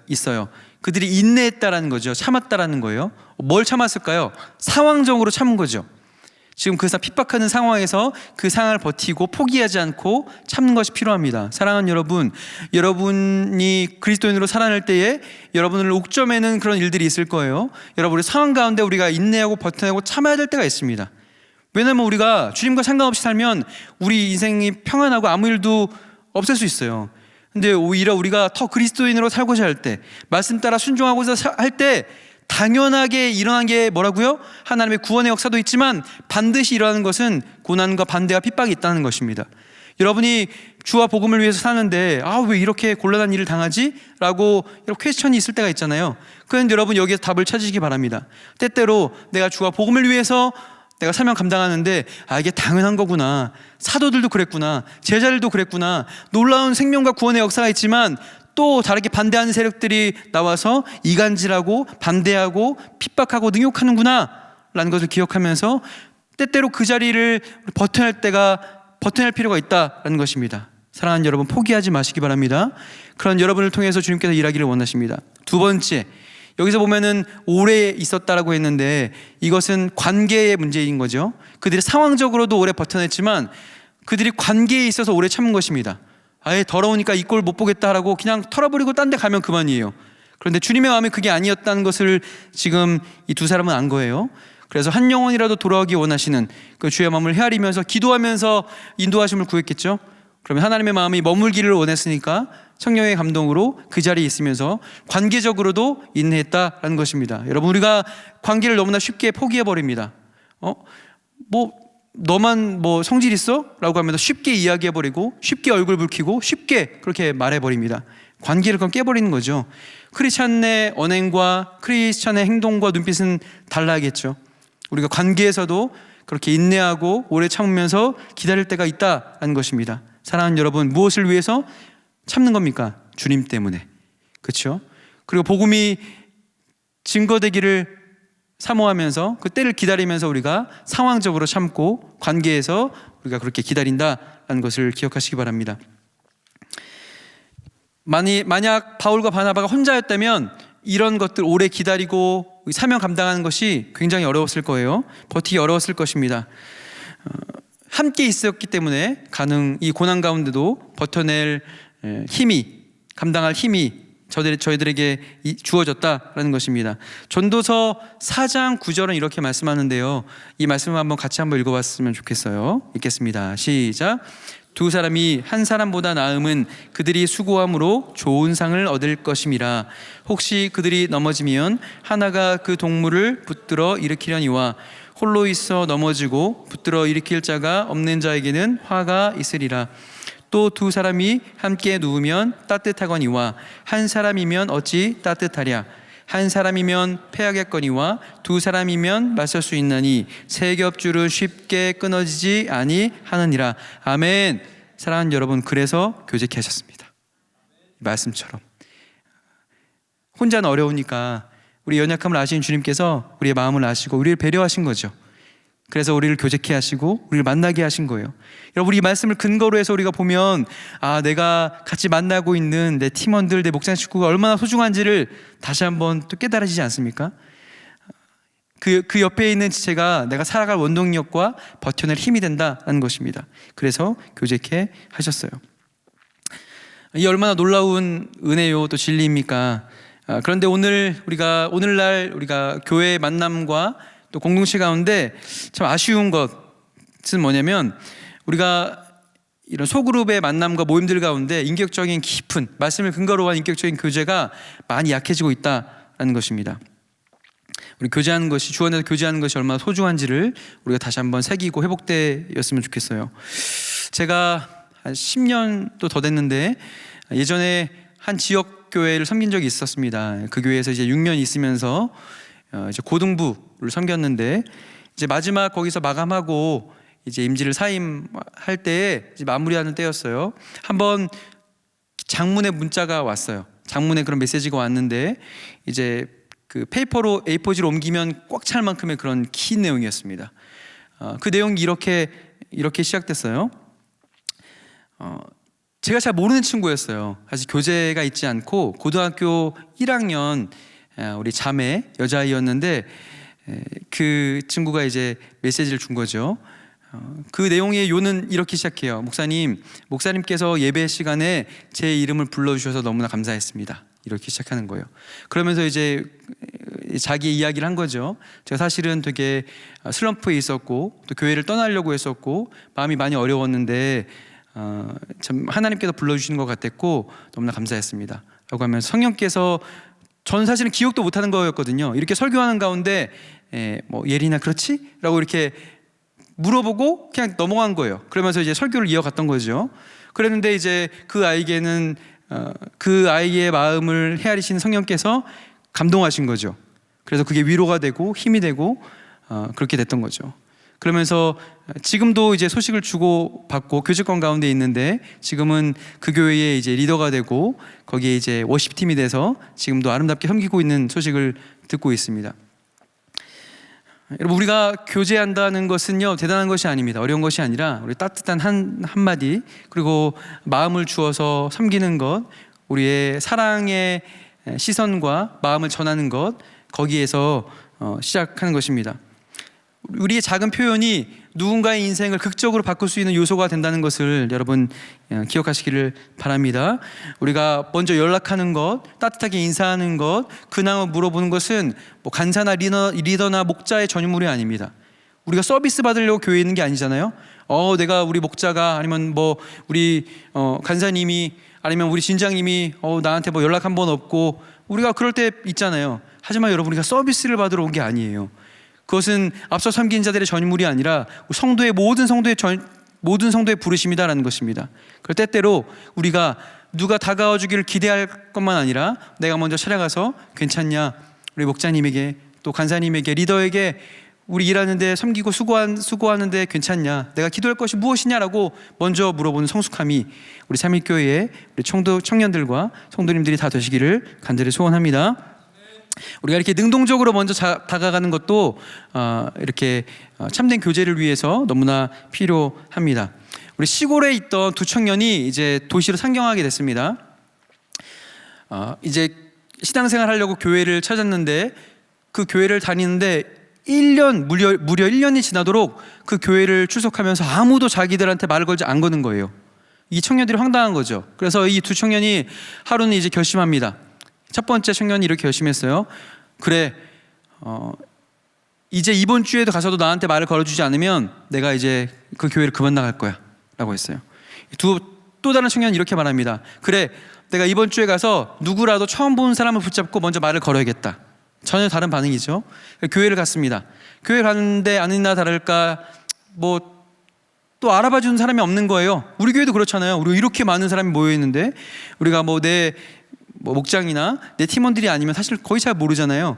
있어요. 그들이 인내했다라는 거죠. 참았다라는 거예요. 뭘 참았을까요? 상황적으로 참은 거죠. 지금 그 핍박하는 상황에서 그 상황을 버티고 포기하지 않고 참는 것이 필요합니다. 사랑하는 여러분, 여러분이 그리스도인으로 살아낼 때에 여러분을 옥점에는 그런 일들이 있을 거예요. 여러분의 상황 가운데 우리가 인내하고 버텨내고 참아야 될 때가 있습니다. 왜냐하면 우리가 주님과 상관없이 살면 우리 인생이 평안하고 아무 일도 없을 수 있어요. 근데 오히려 우리가 더 그리스도인으로 살고자 할 때, 말씀 따라 순종하고자 할 때 당연하게 일어난 게 뭐라고요? 하나님의 구원의 역사도 있지만 반드시 일어나는 것은 고난과 반대와 핍박이 있다는 것입니다. 여러분이 주와 복음을 위해서 사는데 왜 이렇게 곤란한 일을 당하지? 라고 이렇게 퀘스천이 있을 때가 있잖아요. 그런데 여러분 여기에서 답을 찾으시기 바랍니다. 때때로 내가 주와 복음을 위해서 내가 사명 감당하는데 이게 당연한 거구나. 사도들도 그랬구나. 제자들도 그랬구나. 놀라운 생명과 구원의 역사가 있지만 또 다르게 반대하는 세력들이 나와서 이간질하고 반대하고 핍박하고 능욕하는구나 라는 것을 기억하면서 때때로 그 자리를 버텨낼 필요가 있다라는 것입니다. 사랑하는 여러분, 포기하지 마시기 바랍니다. 그런 여러분을 통해서 주님께서 일하기를 원하십니다. 두 번째, 여기서 보면은 오래 있었다라고 했는데 이것은 관계의 문제인 거죠. 그들이 상황적으로도 오래 버텨냈지만 그들이 관계에 있어서 오래 참은 것입니다. 아예 더러우니까 이 꼴 못 보겠다라고 그냥 털어버리고 딴 데 가면 그만이에요. 그런데 주님의 마음이 그게 아니었다는 것을 지금 이 두 사람은 안 거예요. 그래서 한 영혼이라도 돌아오기 원하시는 그 주의 마음을 헤아리면서 기도하면서 인도하심을 구했겠죠. 그러면 하나님의 마음이 머물기를 원했으니까 성령의 감동으로 그 자리에 있으면서 관계적으로도 인내했다라는 것입니다. 여러분, 우리가 관계를 너무나 쉽게 포기해버립니다. 너만 성질 있어? 라고 하면서 쉽게 이야기해버리고 쉽게 얼굴 붉히고 쉽게 그렇게 말해버립니다. 관계를 그냥 깨버리는 거죠. 크리스찬의 언행과 크리스찬의 행동과 눈빛은 달라야겠죠. 우리가 관계에서도 그렇게 인내하고 오래 참으면서 기다릴 때가 있다라는 것입니다. 사랑하는 여러분, 무엇을 위해서 참는 겁니까? 주님 때문에. 그렇죠? 그리고 복음이 증거되기를 사모하면서 그 때를 기다리면서 우리가 상황적으로 참고 관계에서 우리가 그렇게 기다린다라는 것을 기억하시기 바랍니다. 만약 바울과 바나바가 혼자였다면 이런 것들 오래 기다리고 사명 감당하는 것이 굉장히 어려웠을 거예요. 버티기 어려웠을 것입니다. 함께 있었기 때문에 이 고난 가운데도 버텨낼 힘이, 감당할 힘이 저희들에게 주어졌다라는 것입니다. 전도서 4장 9절은 이렇게 말씀하는데요. 이 말씀을 같이 한번 읽어봤으면 좋겠어요. 읽겠습니다. 시작. 두 사람이 한 사람보다 나음은 그들이 수고함으로 좋은 상을 얻을 것임이라. 혹시 그들이 넘어지면 하나가 그 동물을 붙들어 일으키려니와 홀로 있어 넘어지고 붙들어 일으킬 자가 없는 자에게는 화가 있으리라. 또 두 사람이 함께 누우면 따뜻하거니와 한 사람이면 어찌 따뜻하랴. 한 사람이면 패하겠거니와 두 사람이면 맞설 수 있나니 세 겹줄은 쉽게 끊어지지 아니하느니라. 아멘. 사랑하는 여러분, 그래서 교제케 하셨습니다. 말씀처럼 혼자는 어려우니까 우리 연약함을 아시는 주님께서 우리의 마음을 아시고 우리를 배려하신 거죠. 그래서 우리를 교제케 하시고 우리를 만나게 하신 거예요. 여러분, 이 말씀을 근거로 해서 우리가 보면 내가 같이 만나고 있는 내 팀원들, 내 목장 식구가 얼마나 소중한지를 다시 한번 또 깨달아지지 않습니까? 그 옆에 있는 지체가 내가 살아갈 원동력과 버텨낼 힘이 된다는 것입니다. 그래서 교제케 하셨어요. 이 얼마나 놀라운 은혜요 또 진리입니까? 그런데 오늘날 우리가 교회 만남과 또 공동체 가운데 참 아쉬운 것은 뭐냐면 우리가 이런 소그룹의 만남과 모임들 가운데 인격적인 깊은 말씀을 근거로 한 인격적인 교제가 많이 약해지고 있다는 것입니다. 우리 교제하는 것이, 주 안에서 교제하는 것이 얼마나 소중한지를 우리가 다시 한번 새기고 회복되었으면 좋겠어요. 제가 한 10년도 더 됐는데 예전에 한 지역 교회를 섬긴 적이 있었습니다. 그 교회에서 이제 6년 있으면서 이제 고등부를 섬겼는데 이제 마지막 거기서 마감하고 이제 임지를 사임할 때에 이제 마무리하는 때였어요. 한번 장문의 문자가 왔어요. 장문의 그런 메시지가 왔는데 이제 그 페이퍼로 A4지로 옮기면 꽉 찰 만큼의 그런 긴 내용이었습니다. 그 내용이 이렇게 시작됐어요. 제가 잘 모르는 친구였어요. 아직 교제가 있지 않고 고등학교 1학년 우리 자매 여자아이였는데 그 친구가 이제 메시지를 준 거죠. 그 내용의 요는 이렇게 시작해요. 목사님께서 예배 시간에 제 이름을 불러주셔서 너무나 감사했습니다. 이렇게 시작하는 거예요. 그러면서 이제 자기 이야기를 한 거죠. 제가 사실은 되게 슬럼프에 있었고 또 교회를 떠나려고 했었고 마음이 많이 어려웠는데 참 하나님께서 불러주시는 것 같았고 너무나 감사했습니다 라고 하면서 성령께서, 저는 사실은 기억도 못하는 거였거든요. 이렇게 설교하는 가운데 뭐 예린아 그렇지? 라고 이렇게 물어보고 그냥 넘어간 거예요. 그러면서 이제 설교를 이어갔던 거죠. 그랬는데 이제 그 아이에게는 그 아이의 마음을 헤아리시는 성령께서 감동하신 거죠. 그래서 그게 위로가 되고 힘이 되고 그렇게 됐던 거죠. 그러면서 지금도 이제 소식을 주고 받고 교제권 가운데 있는데 지금은 그 교회의 이제 리더가 되고 거기에 이제 워십팀이 돼서 지금도 아름답게 섬기고 있는 소식을 듣고 있습니다. 여러분, 우리가 교제한다는 것은요 대단한 것이 아닙니다. 어려운 것이 아니라 우리 따뜻한 한마디 그리고 마음을 주어서 섬기는 것, 우리의 사랑의 시선과 마음을 전하는 것, 거기에서 시작하는 것입니다. 우리의 작은 표현이 누군가의 인생을 극적으로 바꿀 수 있는 요소가 된다는 것을 여러분 기억하시기를 바랍니다. 우리가 먼저 연락하는 것, 따뜻하게 인사하는 것, 근황을 물어보는 것은 뭐 간사나 리더나 목자의 전유물이 아닙니다. 우리가 서비스 받으려고 교회에 있는 게 아니잖아요. 내가 우리 목자가 아니면 뭐 우리 간사님이 아니면 우리 진장님이 나한테 뭐 연락 한 번 없고 우리가 그럴 때 있잖아요. 하지만 여러분, 우리가 서비스를 받으러 온 게 아니에요. 그것은 앞서 섬긴 자들의 전유물이 아니라 성도의 모든 성도의 부르심이다라는 것입니다. 그 때때로 우리가 누가 다가와 주기를 기대할 것만 아니라 내가 먼저 찾아가서 괜찮냐, 우리 목자님에게 또 간사님에게 리더에게 우리 일하는데 섬기고 수고하는데 괜찮냐? 내가 기도할 것이 무엇이냐라고 먼저 물어보는 성숙함이 우리 삼일교회의 우리 청년들과 성도님들이 다 되시기를 간절히 소원합니다. 우리가 이렇게 능동적으로 먼저 다가가는 것도 이렇게 참된 교제를 위해서 너무나 필요합니다. 우리 시골에 있던 두 청년이 이제 도시로 상경하게 됐습니다. 이제 신앙생활 하려고 교회를 찾았는데 그 교회를 다니는데 1년 무려 1년이 지나도록 그 교회를 출석하면서 아무도 자기들한테 말을 걸지 안 거는 거예요. 이 청년들이 황당한 거죠. 그래서 이 두 청년이 하루는 이제 결심합니다. 첫 번째 청년이 이렇게 결심했어요. 그래, 이제 이번 주에도 가서도 나한테 말을 걸어주지 않으면 내가 이제 그 교회를 그만 나갈 거야 라고 했어요. 또 다른 청년이 이렇게 말합니다. 그래, 내가 이번 주에 가서 누구라도 처음 본 사람을 붙잡고 먼저 말을 걸어야겠다. 전혀 다른 반응이죠. 교회를 갔습니다. 교회 갔는데 아니나 다를까 뭐 또 알아봐 주는 사람이 없는 거예요. 우리 교회도 그렇잖아요. 우리 이렇게 많은 사람이 모여 있는데 우리가 내 목장이나 내 팀원들이 아니면 사실 거의 잘 모르잖아요.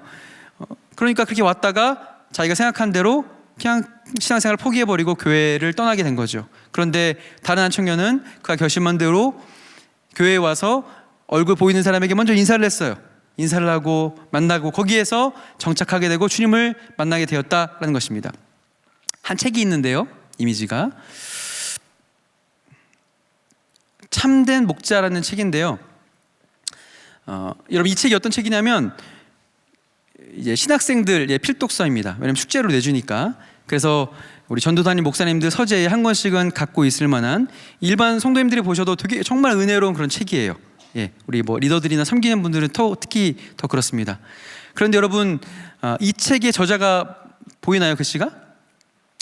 그러니까 그렇게 왔다가 자기가 생각한 대로 그냥 신앙생활을 포기해버리고 교회를 떠나게 된 거죠. 그런데 다른 한 청년은 그가 결심한 대로 교회에 와서 얼굴 보이는 사람에게 먼저 인사를 했어요. 인사를 하고 만나고 거기에서 정착하게 되고 주님을 만나게 되었다라는 것입니다. 한 책이 있는데요. 이미지가 참된 목자라는 책인데요. 여러분 이 책이 어떤 책이냐면 이제 신학생들의 필독서입니다. 왜냐하면 숙제로 내주니까. 그래서 우리 전도단임 목사님들 서재에 한 권씩은 갖고 있을 만한 일반 성도님들이 보셔도 되게 정말 은혜로운 그런 책이에요. 예, 우리 리더들이나 섬기는 분들은 특히 더 그렇습니다. 그런데 여러분 이 책의 저자가 보이나요? 글씨가?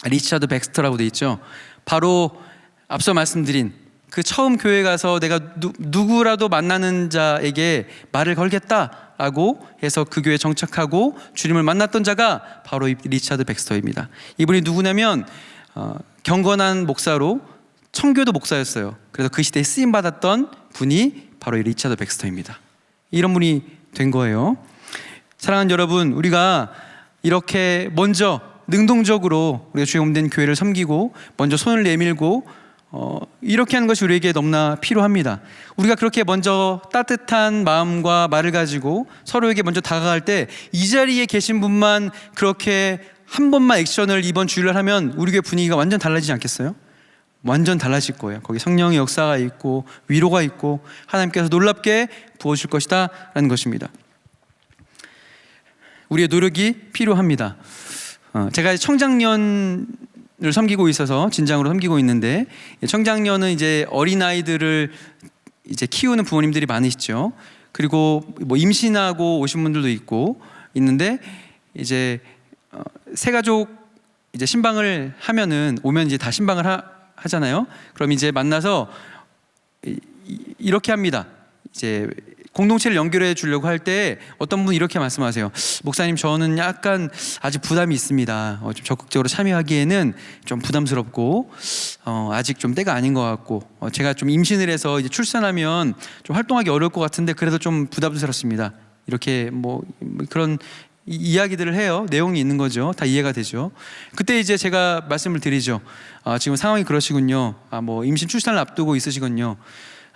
리차드 백스터라고 돼 있죠. 바로 앞서 말씀드린 그 처음 교회 가서 내가 누구라도 만나는 자에게 말을 걸겠다라고 해서 그 교회에 정착하고 주님을 만났던 자가 바로 이 리차드 백스터입니다. 이분이 누구냐면 경건한 목사로 청교도 목사였어요. 그래서 그 시대에 쓰임 받았던 분이 바로 이 리차드 백스터입니다. 이런 분이 된 거예요. 사랑하는 여러분, 우리가 이렇게 먼저 능동적으로 우리가 주님된 교회를 섬기고 먼저 손을 내밀고 이렇게 하는 것이 우리에게 너무나 필요합니다. 우리가 그렇게 먼저 따뜻한 마음과 말을 가지고 서로에게 먼저 다가갈 때 이 자리에 계신 분만 그렇게 한 번만 액션을 이번 주일날 하면 우리 교회 분위기가 완전 달라지지 않겠어요? 완전 달라질 거예요. 거기 성령의 역사가 있고 위로가 있고 하나님께서 놀랍게 부어주실 것이다 라는 것입니다. 우리의 노력이 필요합니다. 제가 청장년을 섬기고 있어서 진장으로 섬기고 있는데 청장년은 이제 어린아이들을 이제 키우는 부모님들이 많으시죠. 그리고 임신하고 오신 분들도 있는데 이제 새 가족 이제 신방을 하면은 오면 이제 다 신방을 하잖아요. 그럼 이제 만나서 이렇게 합니다. 이제 공동체를 연결해 주려고 할 때 어떤 분이 이렇게 말씀하세요. 목사님, 저는 약간 아직 부담이 있습니다. 좀 적극적으로 참여하기에는 좀 부담스럽고 아직 좀 때가 아닌 것 같고 제가 좀 임신을 해서 이제 출산하면 좀 활동하기 어려울 것 같은데 그래도 좀 부담스럽습니다. 이렇게 그런 이야기들을 해요. 내용이 있는 거죠. 다 이해가 되죠. 그때 이제 제가 말씀을 드리죠. 지금 상황이 그러시군요. 임신 출산을 앞두고 있으시군요.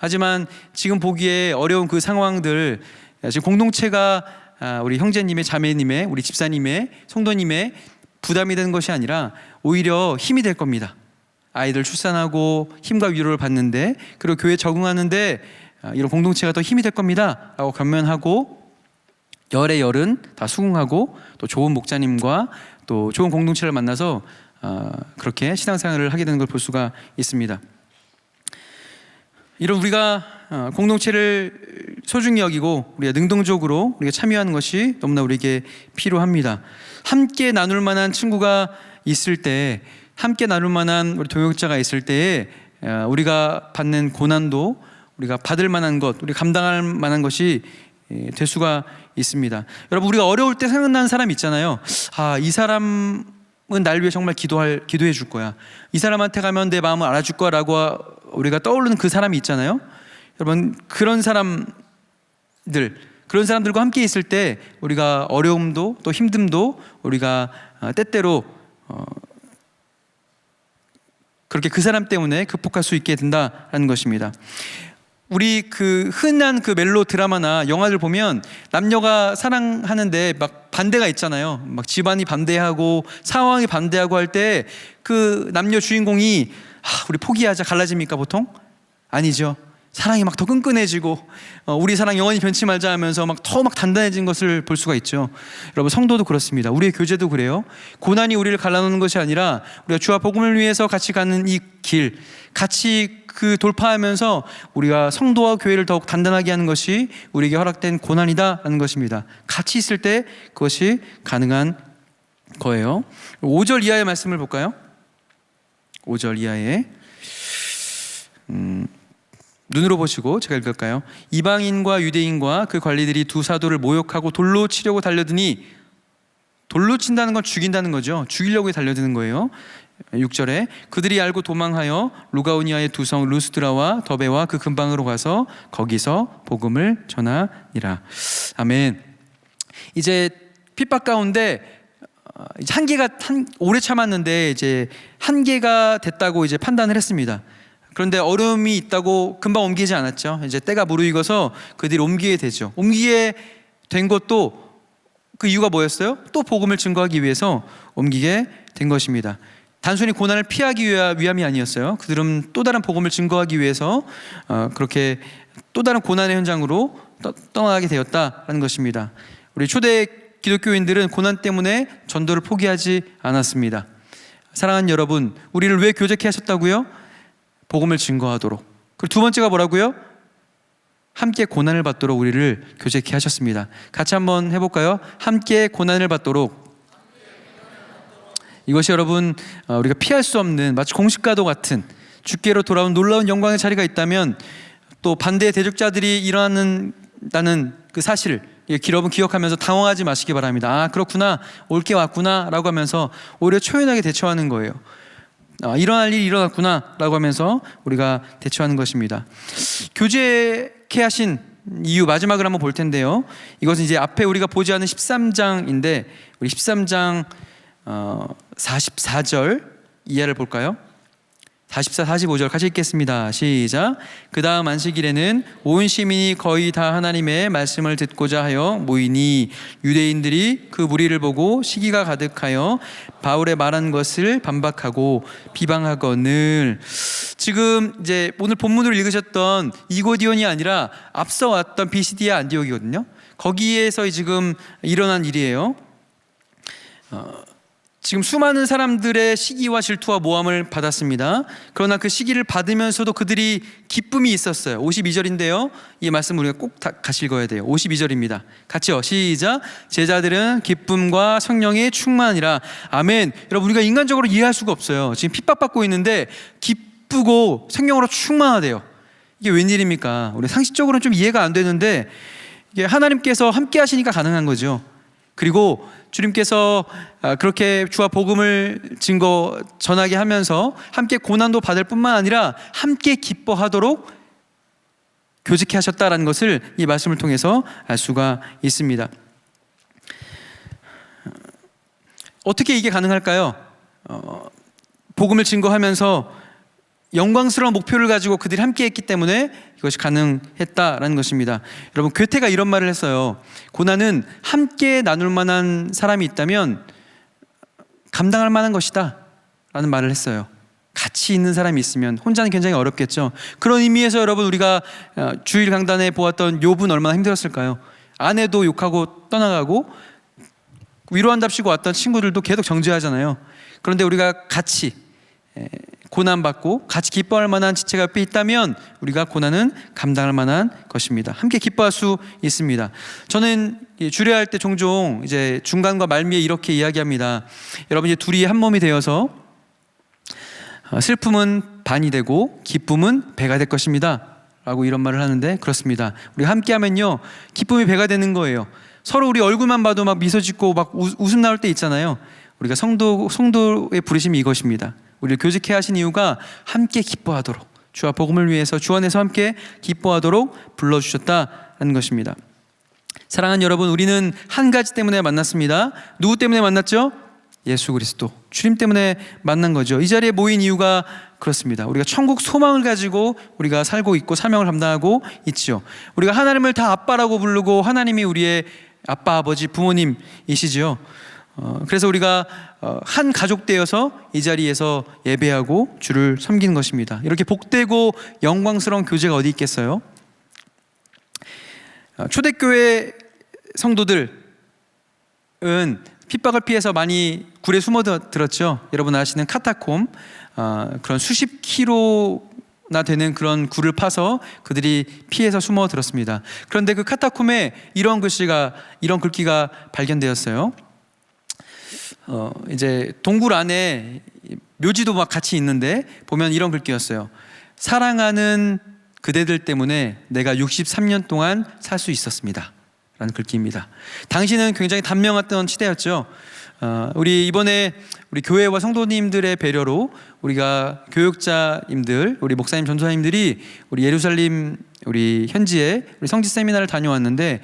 하지만 지금 보기에 어려운 그 상황들, 지금 공동체가 우리 형제님의, 자매님의, 우리 집사님의, 성도님의 부담이 되는 것이 아니라 오히려 힘이 될 겁니다. 아이들 출산하고 힘과 위로를 받는데, 그리고 교회에 적응하는데 이런 공동체가 더 힘이 될 겁니다 라고 권면하고 열의 열은 다 수긍하고 또 좋은 목자님과 또 좋은 공동체를 만나서 그렇게 신앙생활을 하게 되는 걸 볼 수가 있습니다. 이런 우리가 공동체를 소중히 여기고 우리가 능동적으로 우리가 참여하는 것이 너무나 우리에게 필요합니다. 함께 나눌 만한 친구가 있을 때, 함께 나눌 만한 우리 동역자가 있을 때에 우리가 받는 고난도 우리가 받을 만한 것, 우리가 감당할 만한 것이 될 수가 있습니다. 여러분, 우리가 어려울 때 생각나는 사람 있잖아요. 이 사람은 날 위해 정말 기도해 줄 거야. 이 사람한테 가면 내 마음을 알아줄 거라고 우리가 떠오르는 그 사람이 있잖아요. 여러분, 그런 사람들과 함께 있을 때 우리가 어려움도 또 힘듦도 우리가 때때로 그렇게 그 사람 때문에 극복할 수 있게 된다라는 것입니다. 우리 그 흔한 그 멜로 드라마나 영화들 보면 남녀가 사랑하는데 막 반대가 있잖아요. 막 집안이 반대하고 상황이 반대하고 할 때 그 남녀 주인공이 우리 포기하자 갈라집니까 보통? 아니죠. 사랑이 막 더 끈끈해지고 우리 사랑 영원히 변치 말자 하면서 막 더 막 단단해진 것을 볼 수가 있죠. 여러분, 성도도 그렇습니다. 우리의 교제도 그래요. 고난이 우리를 갈라놓는 것이 아니라 우리가 주와 복음을 위해서 같이 가는 이 길, 같이 그 돌파하면서 우리가 성도와 교회를 더욱 단단하게 하는 것이 우리에게 허락된 고난이다라는 것입니다. 같이 있을 때 그것이 가능한 거예요. 5절 이하의 말씀을 볼까요? 5절 이하에 눈으로 보시고 제가 읽을까요? 이방인과 유대인과 그 관리들이 두 사도를 모욕하고 돌로 치려고 달려드니, 돌로 친다는 건 죽인다는 거죠. 죽이려고 달려드는 거예요. 6절에 그들이 알고 도망하여 루가오니아의 두 성 루스드라와 더베와 그 근방으로 가서 거기서 복음을 전하니라. 아멘. 이제 핍박 가운데 한계가 오래 참았는데 이제 한계가 됐다고 이제 판단을 했습니다. 그런데 어려움이 있다고 금방 옮기지 않았죠. 이제 때가 무르익어서 그들이 옮기게 되죠. 옮기게 된 것도 그 이유가 뭐였어요? 또 복음을 증거하기 위해서 옮기게 된 것입니다. 단순히 고난을 피하기 위함이 아니었어요. 그들은 또 다른 복음을 증거하기 위해서 그렇게 또 다른 고난의 현장으로 떠나게 되었다라는 것입니다. 우리 초대 기독교인들은 고난 때문에 전도를 포기하지 않았습니다. 사랑하는 여러분, 우리를 왜 교제케 하셨다고요? 복음을 증거하도록. 그리고 두 번째가 뭐라고요? 함께 고난을 받도록 우리를 교제케 하셨습니다. 같이 한번 해볼까요? 함께 고난을 받도록. 이것이 여러분, 우리가 피할 수 없는 마치 공식과도 같은 주께로 돌아온 놀라운 영광의 자리가 있다면, 또 반대의 대적자들이 일어난다는 그 사실, 여러분 기억하면서 당황하지 마시기 바랍니다. 그렇구나, 올게 왔구나 라고 하면서 오히려 초연하게 대처하는 거예요. 일어날 일이 일어났구나 라고 하면서 우리가 대처하는 것입니다. 교제케 하신 이유 마지막을 한번 볼 텐데요. 이것은 이제 앞에 우리가 보지 않은 13장인데 우리 13장 44절 이하를 볼까요? 44, 45절 같이 읽겠습니다. 시작. 그 다음 안식일에는 온 시민이 거의 다 하나님의 말씀을 듣고자 하여 모이니 유대인들이 그 무리를 보고 시기가 가득하여 바울의 말한 것을 반박하고 비방하거늘. 지금 이제 오늘 본문으로 읽으셨던 이고디온이 아니라 앞서 왔던 비시디아 안디옥이거든요. 거기에서 지금 일어난 일이에요. 지금 수많은 사람들의 시기와 질투와 모함을 받았습니다. 그러나 그 시기를 받으면서도 그들이 기쁨이 있었어요. 52절인데요. 이 말씀 우리가 꼭 같이 읽어야 돼요. 52절입니다. 같이요. 시작. 제자들은 기쁨과 성령에 충만하니라. 아멘. 여러분, 우리가 인간적으로 이해할 수가 없어요. 지금 핍박받고 있는데 기쁘고 성령으로 충만하대요. 이게 웬일입니까? 우리 상식적으로는 좀 이해가 안 되는데 이게 하나님께서 함께 하시니까 가능한 거죠. 그리고 주님께서 그렇게 주와 복음을 전하게 하면서 함께 고난도 받을 뿐만 아니라 함께 기뻐하도록 교제케 하셨다라는 것을 이 말씀을 통해서 알 수가 있습니다. 어떻게 이게 가능할까요? 복음을 증거하면서 영광스러운 목표를 가지고 그들이 함께 했기 때문에 이것이 가능했다라는 것입니다. 여러분, 괴테가 이런 말을 했어요. 고난은 함께 나눌 만한 사람이 있다면 감당할 만한 것이다 라는 말을 했어요. 같이 있는 사람이 있으면, 혼자는 굉장히 어렵겠죠. 그런 의미에서 여러분, 우리가 주일 강단에 보았던 욥은 얼마나 힘들었을까요? 아내도 욕하고 떠나가고 위로한답시고 왔던 친구들도 계속 정죄하잖아요. 그런데 우리가 같이 고난받고 같이 기뻐할 만한 지체가 옆에 있다면 우리가 고난은 감당할 만한 것입니다. 함께 기뻐할 수 있습니다. 저는 주례할 때 종종 이제 중간과 말미에 이렇게 이야기합니다. 여러분, 이제 둘이 한 몸이 되어서 슬픔은 반이 되고 기쁨은 배가 될 것입니다 라고 이런 말을 하는데, 그렇습니다. 우리가 함께 하면요, 기쁨이 배가 되는 거예요. 서로 우리 얼굴만 봐도 막 미소 짓고 막 웃음 나올 때 있잖아요. 우리가 성도의 부르심이 이것입니다. 우리를 교제케 하신 이유가 함께 기뻐하도록, 주와 복음을 위해서 주 안에서 함께 기뻐하도록 불러주셨다는 것입니다. 사랑하는 여러분, 우리는 한 가지 때문에 만났습니다. 누구 때문에 만났죠? 예수 그리스도, 주님 때문에 만난 거죠. 이 자리에 모인 이유가 그렇습니다. 우리가 천국 소망을 가지고 우리가 살고 있고 사명을 감당하고 있지요. 우리가 하나님을 다 아빠라고 부르고 하나님이 우리의 아빠, 아버지, 부모님이시지요. 그래서 우리가 한 가족 되어서 이 자리에서 예배하고 주를 섬기는 것입니다. 이렇게 복되고 영광스러운 교제가 어디 있겠어요? 초대교회 성도들은 핍박을 피해서 많이 굴에 숨어들었죠. 여러분 아시는 카타콤, 그런 수십 킬로나 되는 그런 굴을 파서 그들이 피해서 숨어들었습니다. 그런데 그 카타콤에 이런 글귀가 발견되었어요. 이제 동굴 안에 묘지도 막 같이 있는데 보면 이런 글귀였어요. 사랑하는 그대들 때문에 내가 63년 동안 살 수 있었습니다 라는 글귀입니다. 당시는 굉장히 단명했던 시대였죠. 우리 이번에 우리 교회와 성도님들의 배려로 우리가 교육자님들, 우리 목사님, 전도사님들이 우리 예루살렘 우리 현지에 우리 성지 세미나를 다녀왔는데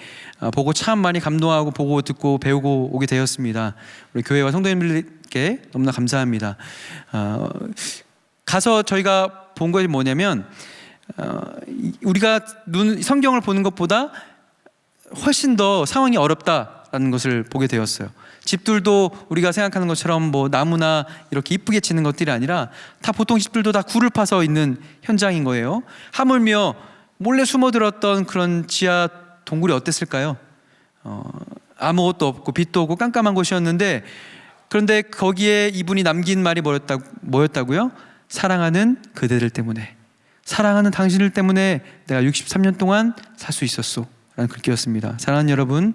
보고 참 많이 감동하고 보고 듣고 배우고 오게 되었습니다. 우리 교회와 성도님들께 너무나 감사합니다. 가서 저희가 본 것이 뭐냐면 우리가 성경을 보는 것보다 훨씬 더 상황이 어렵다라는 것을 보게 되었어요. 집들도 우리가 생각하는 것처럼 뭐 나무나 이렇게 이쁘게 치는 것들이 아니라 다 보통 집들도 다 굴을 파서 있는 현장인 거예요. 하물며 몰래 숨어들었던 그런 지하 동굴이 어땠을까요? 아무것도 없고 빛도 없고 깜깜한 곳이었는데, 그런데 거기에 이분이 남긴 말이 뭐였다고요? 사랑하는 그대들 때문에, 사랑하는 당신들 때문에 내가 63년 동안 살 수 있었소 라는 글귀였습니다. 사랑하는 여러분,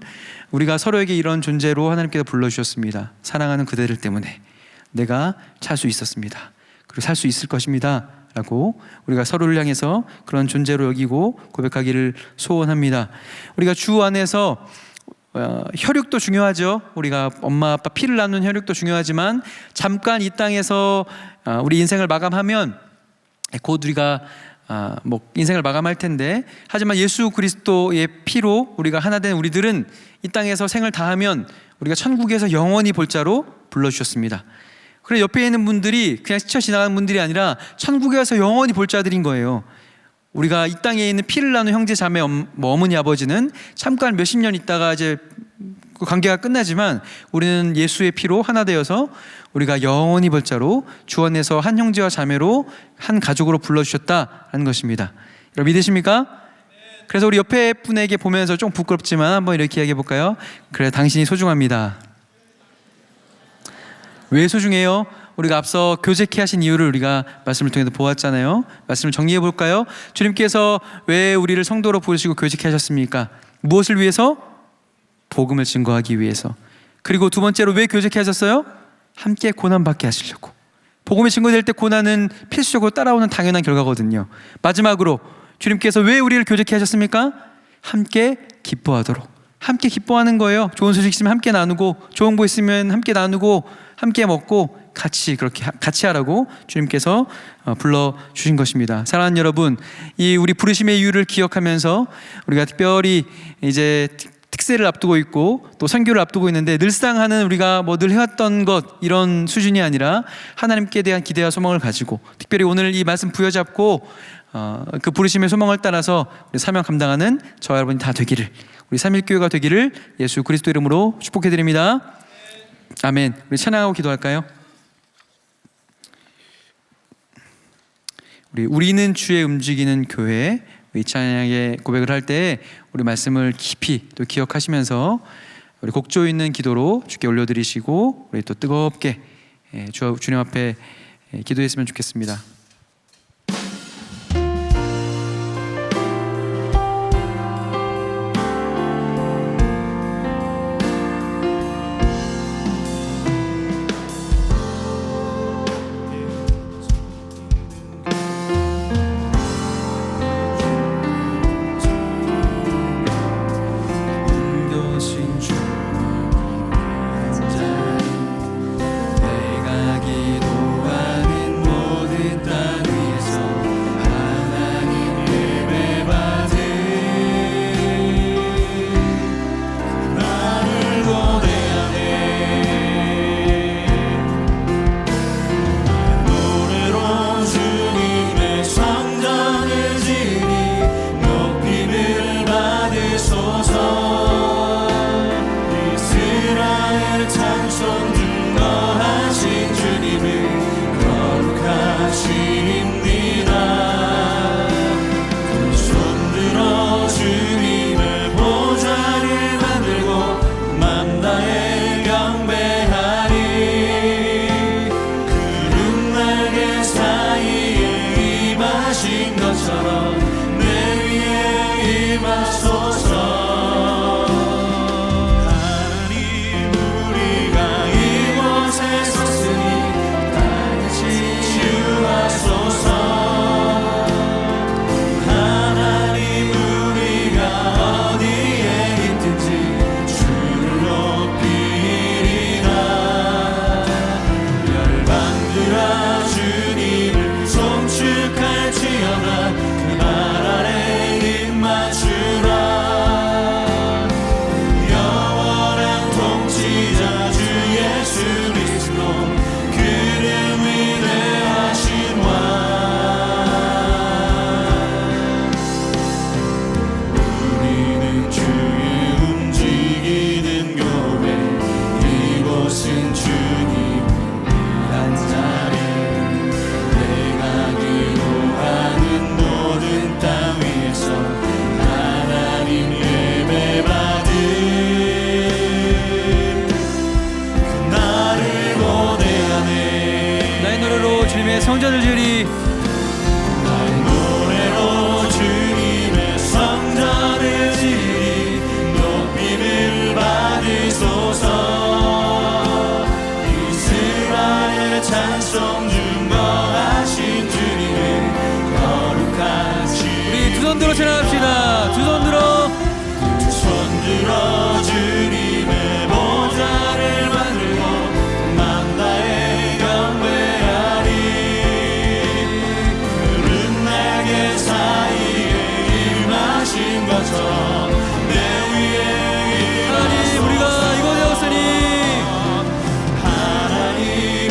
우리가 서로에게 이런 존재로 하나님께서 불러주셨습니다. 사랑하는 그대들 때문에 내가 살 수 있었습니다. 그리고 살 수 있을 것입니다 라고 우리가 서로를 향해서 그런 존재로 여기고 고백하기를 소원합니다. 우리가 주 안에서 혈육도 중요하죠. 우리가 엄마 아빠 피를 나눈 혈육도 중요하지만 잠깐 이 땅에서 우리 인생을 마감하면 곧 우리가 뭐 인생을 마감할 텐데, 하지만 예수 그리스도의 피로 우리가 하나 된 우리들은 이 땅에서 생을 다하면 우리가 천국에서 영원히 볼 자로 불러주셨습니다. 그래 옆에 있는 분들이 그냥 스쳐 지나가는 분들이 아니라 천국에서 영원히 볼 자들인 거예요. 우리가 이 땅에 있는 피를 나눈 형제 자매 어머니 아버지는 잠깐 몇십 년 있다가 이제 그 관계가 끝나지만 우리는 예수의 피로 하나 되어서 우리가 영원히 볼 자로 주 안에서 한 형제와 자매로 한 가족으로 불러주셨다는 것입니다. 여러분 믿으십니까? 그래서 우리 옆에 분에게 보면서 좀 부끄럽지만 한번 이렇게 이야기해 볼까요? 그래, 당신이 소중합니다. 왜 소중해요? 우리가 앞서 교제케 하신 이유를 우리가 말씀을 통해서 보았잖아요. 말씀을 정리해 볼까요? 주님께서 왜 우리를 성도로 부르시고 교제케 하셨습니까? 무엇을 위해서? 복음을 증거하기 위해서. 그리고 두 번째로 왜 교제케 하셨어요? 함께 고난받게 하시려고. 복음이 증거될 때 고난은 필수적으로 따라오는 당연한 결과거든요. 마지막으로 주님께서 왜 우리를 교제케 하셨습니까? 함께 기뻐하도록. 함께 기뻐하는 거예요. 좋은 소식 있으면 함께 나누고, 좋은 거 있으면 함께 나누고, 함께 먹고, 그렇게 같이 하라고 주님께서 불러주신 것입니다. 사랑하는 여러분, 이 우리 부르심의 이유를 기억하면서 우리가 특별히 이제 특세를 앞두고 있고 또 선교를 앞두고 있는데, 늘상 하는 우리가 뭐 늘 해왔던 것 이런 수준이 아니라 하나님께 대한 기대와 소망을 가지고, 특별히 오늘 이 말씀 부여잡고 그 부르심의 소망을 따라서 우리 사명 감당하는 저와 여러분이 다 되기를, 우리 삼일교회가 되기를 예수 그리스도 이름으로 축복해드립니다. 아멘. 우리 찬양하고 기도할까요? 우리는 주의 움직이는 교회, 이 찬양의 고백을 할 때 우리 말씀을 깊이 또 기억하시면서 우리 곡조 있는 기도로 주께 올려드리시고 우리 또 뜨겁게 주님 앞에 기도했으면 좋겠습니다. 내가 기도하는 모든 성전을 지으리. 노래로 주님의 성전을 지으리. 높임을 받으소서. 이스라엘 찬송 중거하신 주님의 거룩한 주님. 우리 두 손 들어 찬양합시다. 두 손 들어. 두 손 들어 주님의 보좌를 만들고 만다에 경배하리. 푸른 날개 사이에 임하신 것처럼 내 위에 하나님 우리가 이곳에 왔으니 하나님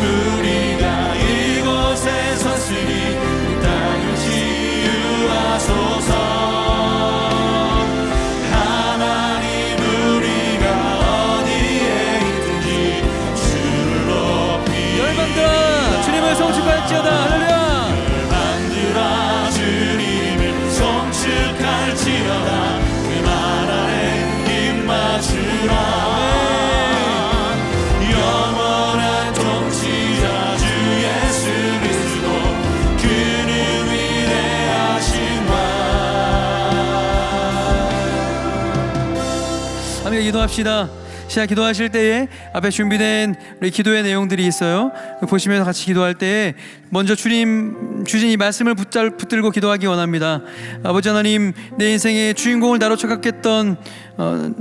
우리가 이곳에 섰으니 이 땅을 치유하소서. 하나님 우리가 어디에 있든지 주를 높이 열방들아 주님을 송축할지어다. 할렐루야. 만들어 주님을 송축할지어다. 그 말 아래 입 맞추라. 영원한 통치자 주 예수 그리스도 그는 위대하신 왕. 함께 기도합시다. 시작 기도하실 때에 앞에 준비된 우리 기도의 내용들이 있어요. 보시면서 같이 기도할 때에 먼저 주님 주신 이 말씀을 붙들고 기도하기 원합니다. 아버지 하나님, 내 인생의 주인공을 나로 착각했던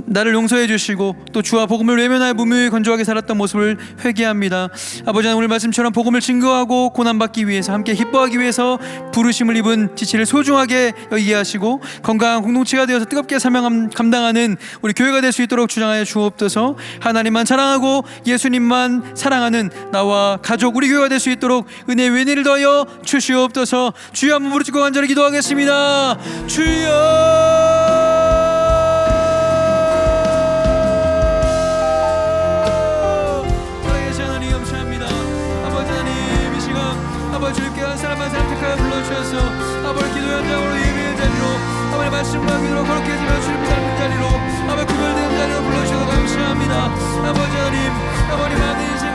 나를 용서해 주시고 또 주와 복음을 외면하여 무명히 건조하게 살았던 모습을 회개합니다. 아버지 하나님, 오늘 말씀처럼 복음을 증거하고 고난받기 위해서 함께 기뻐하기 위해서 부르심을 입은 지체를 소중하게 여기게 하시고 건강한 공동체가 되어서 뜨겁게 사명 감당하는 우리 교회가 될 수 있도록 주장하여 주옵소서. 하나님만 사랑하고 예수님만 사랑하는 나와 가족 우리 교회가 될 수 있도록 은혜 웬일을 더하여 주시옵소서. 주여 한번 무릎 꿇고 간절히 기도하겠습니다. 주여 살아계신 하나님 감사합니다. 아버지 하나님, 이 시간 아버지 주께 한 사람 한 사람 택하여 불러주셔서 아버지 기도 현장으로 예배의 자리로 아버지 말씀과 기도로 거룩해지며 주님 닮은 자리로 아버지 구별되는 자리로 불러주셔서 감사합니다. 아버지 하나님, 아버지 많은 인생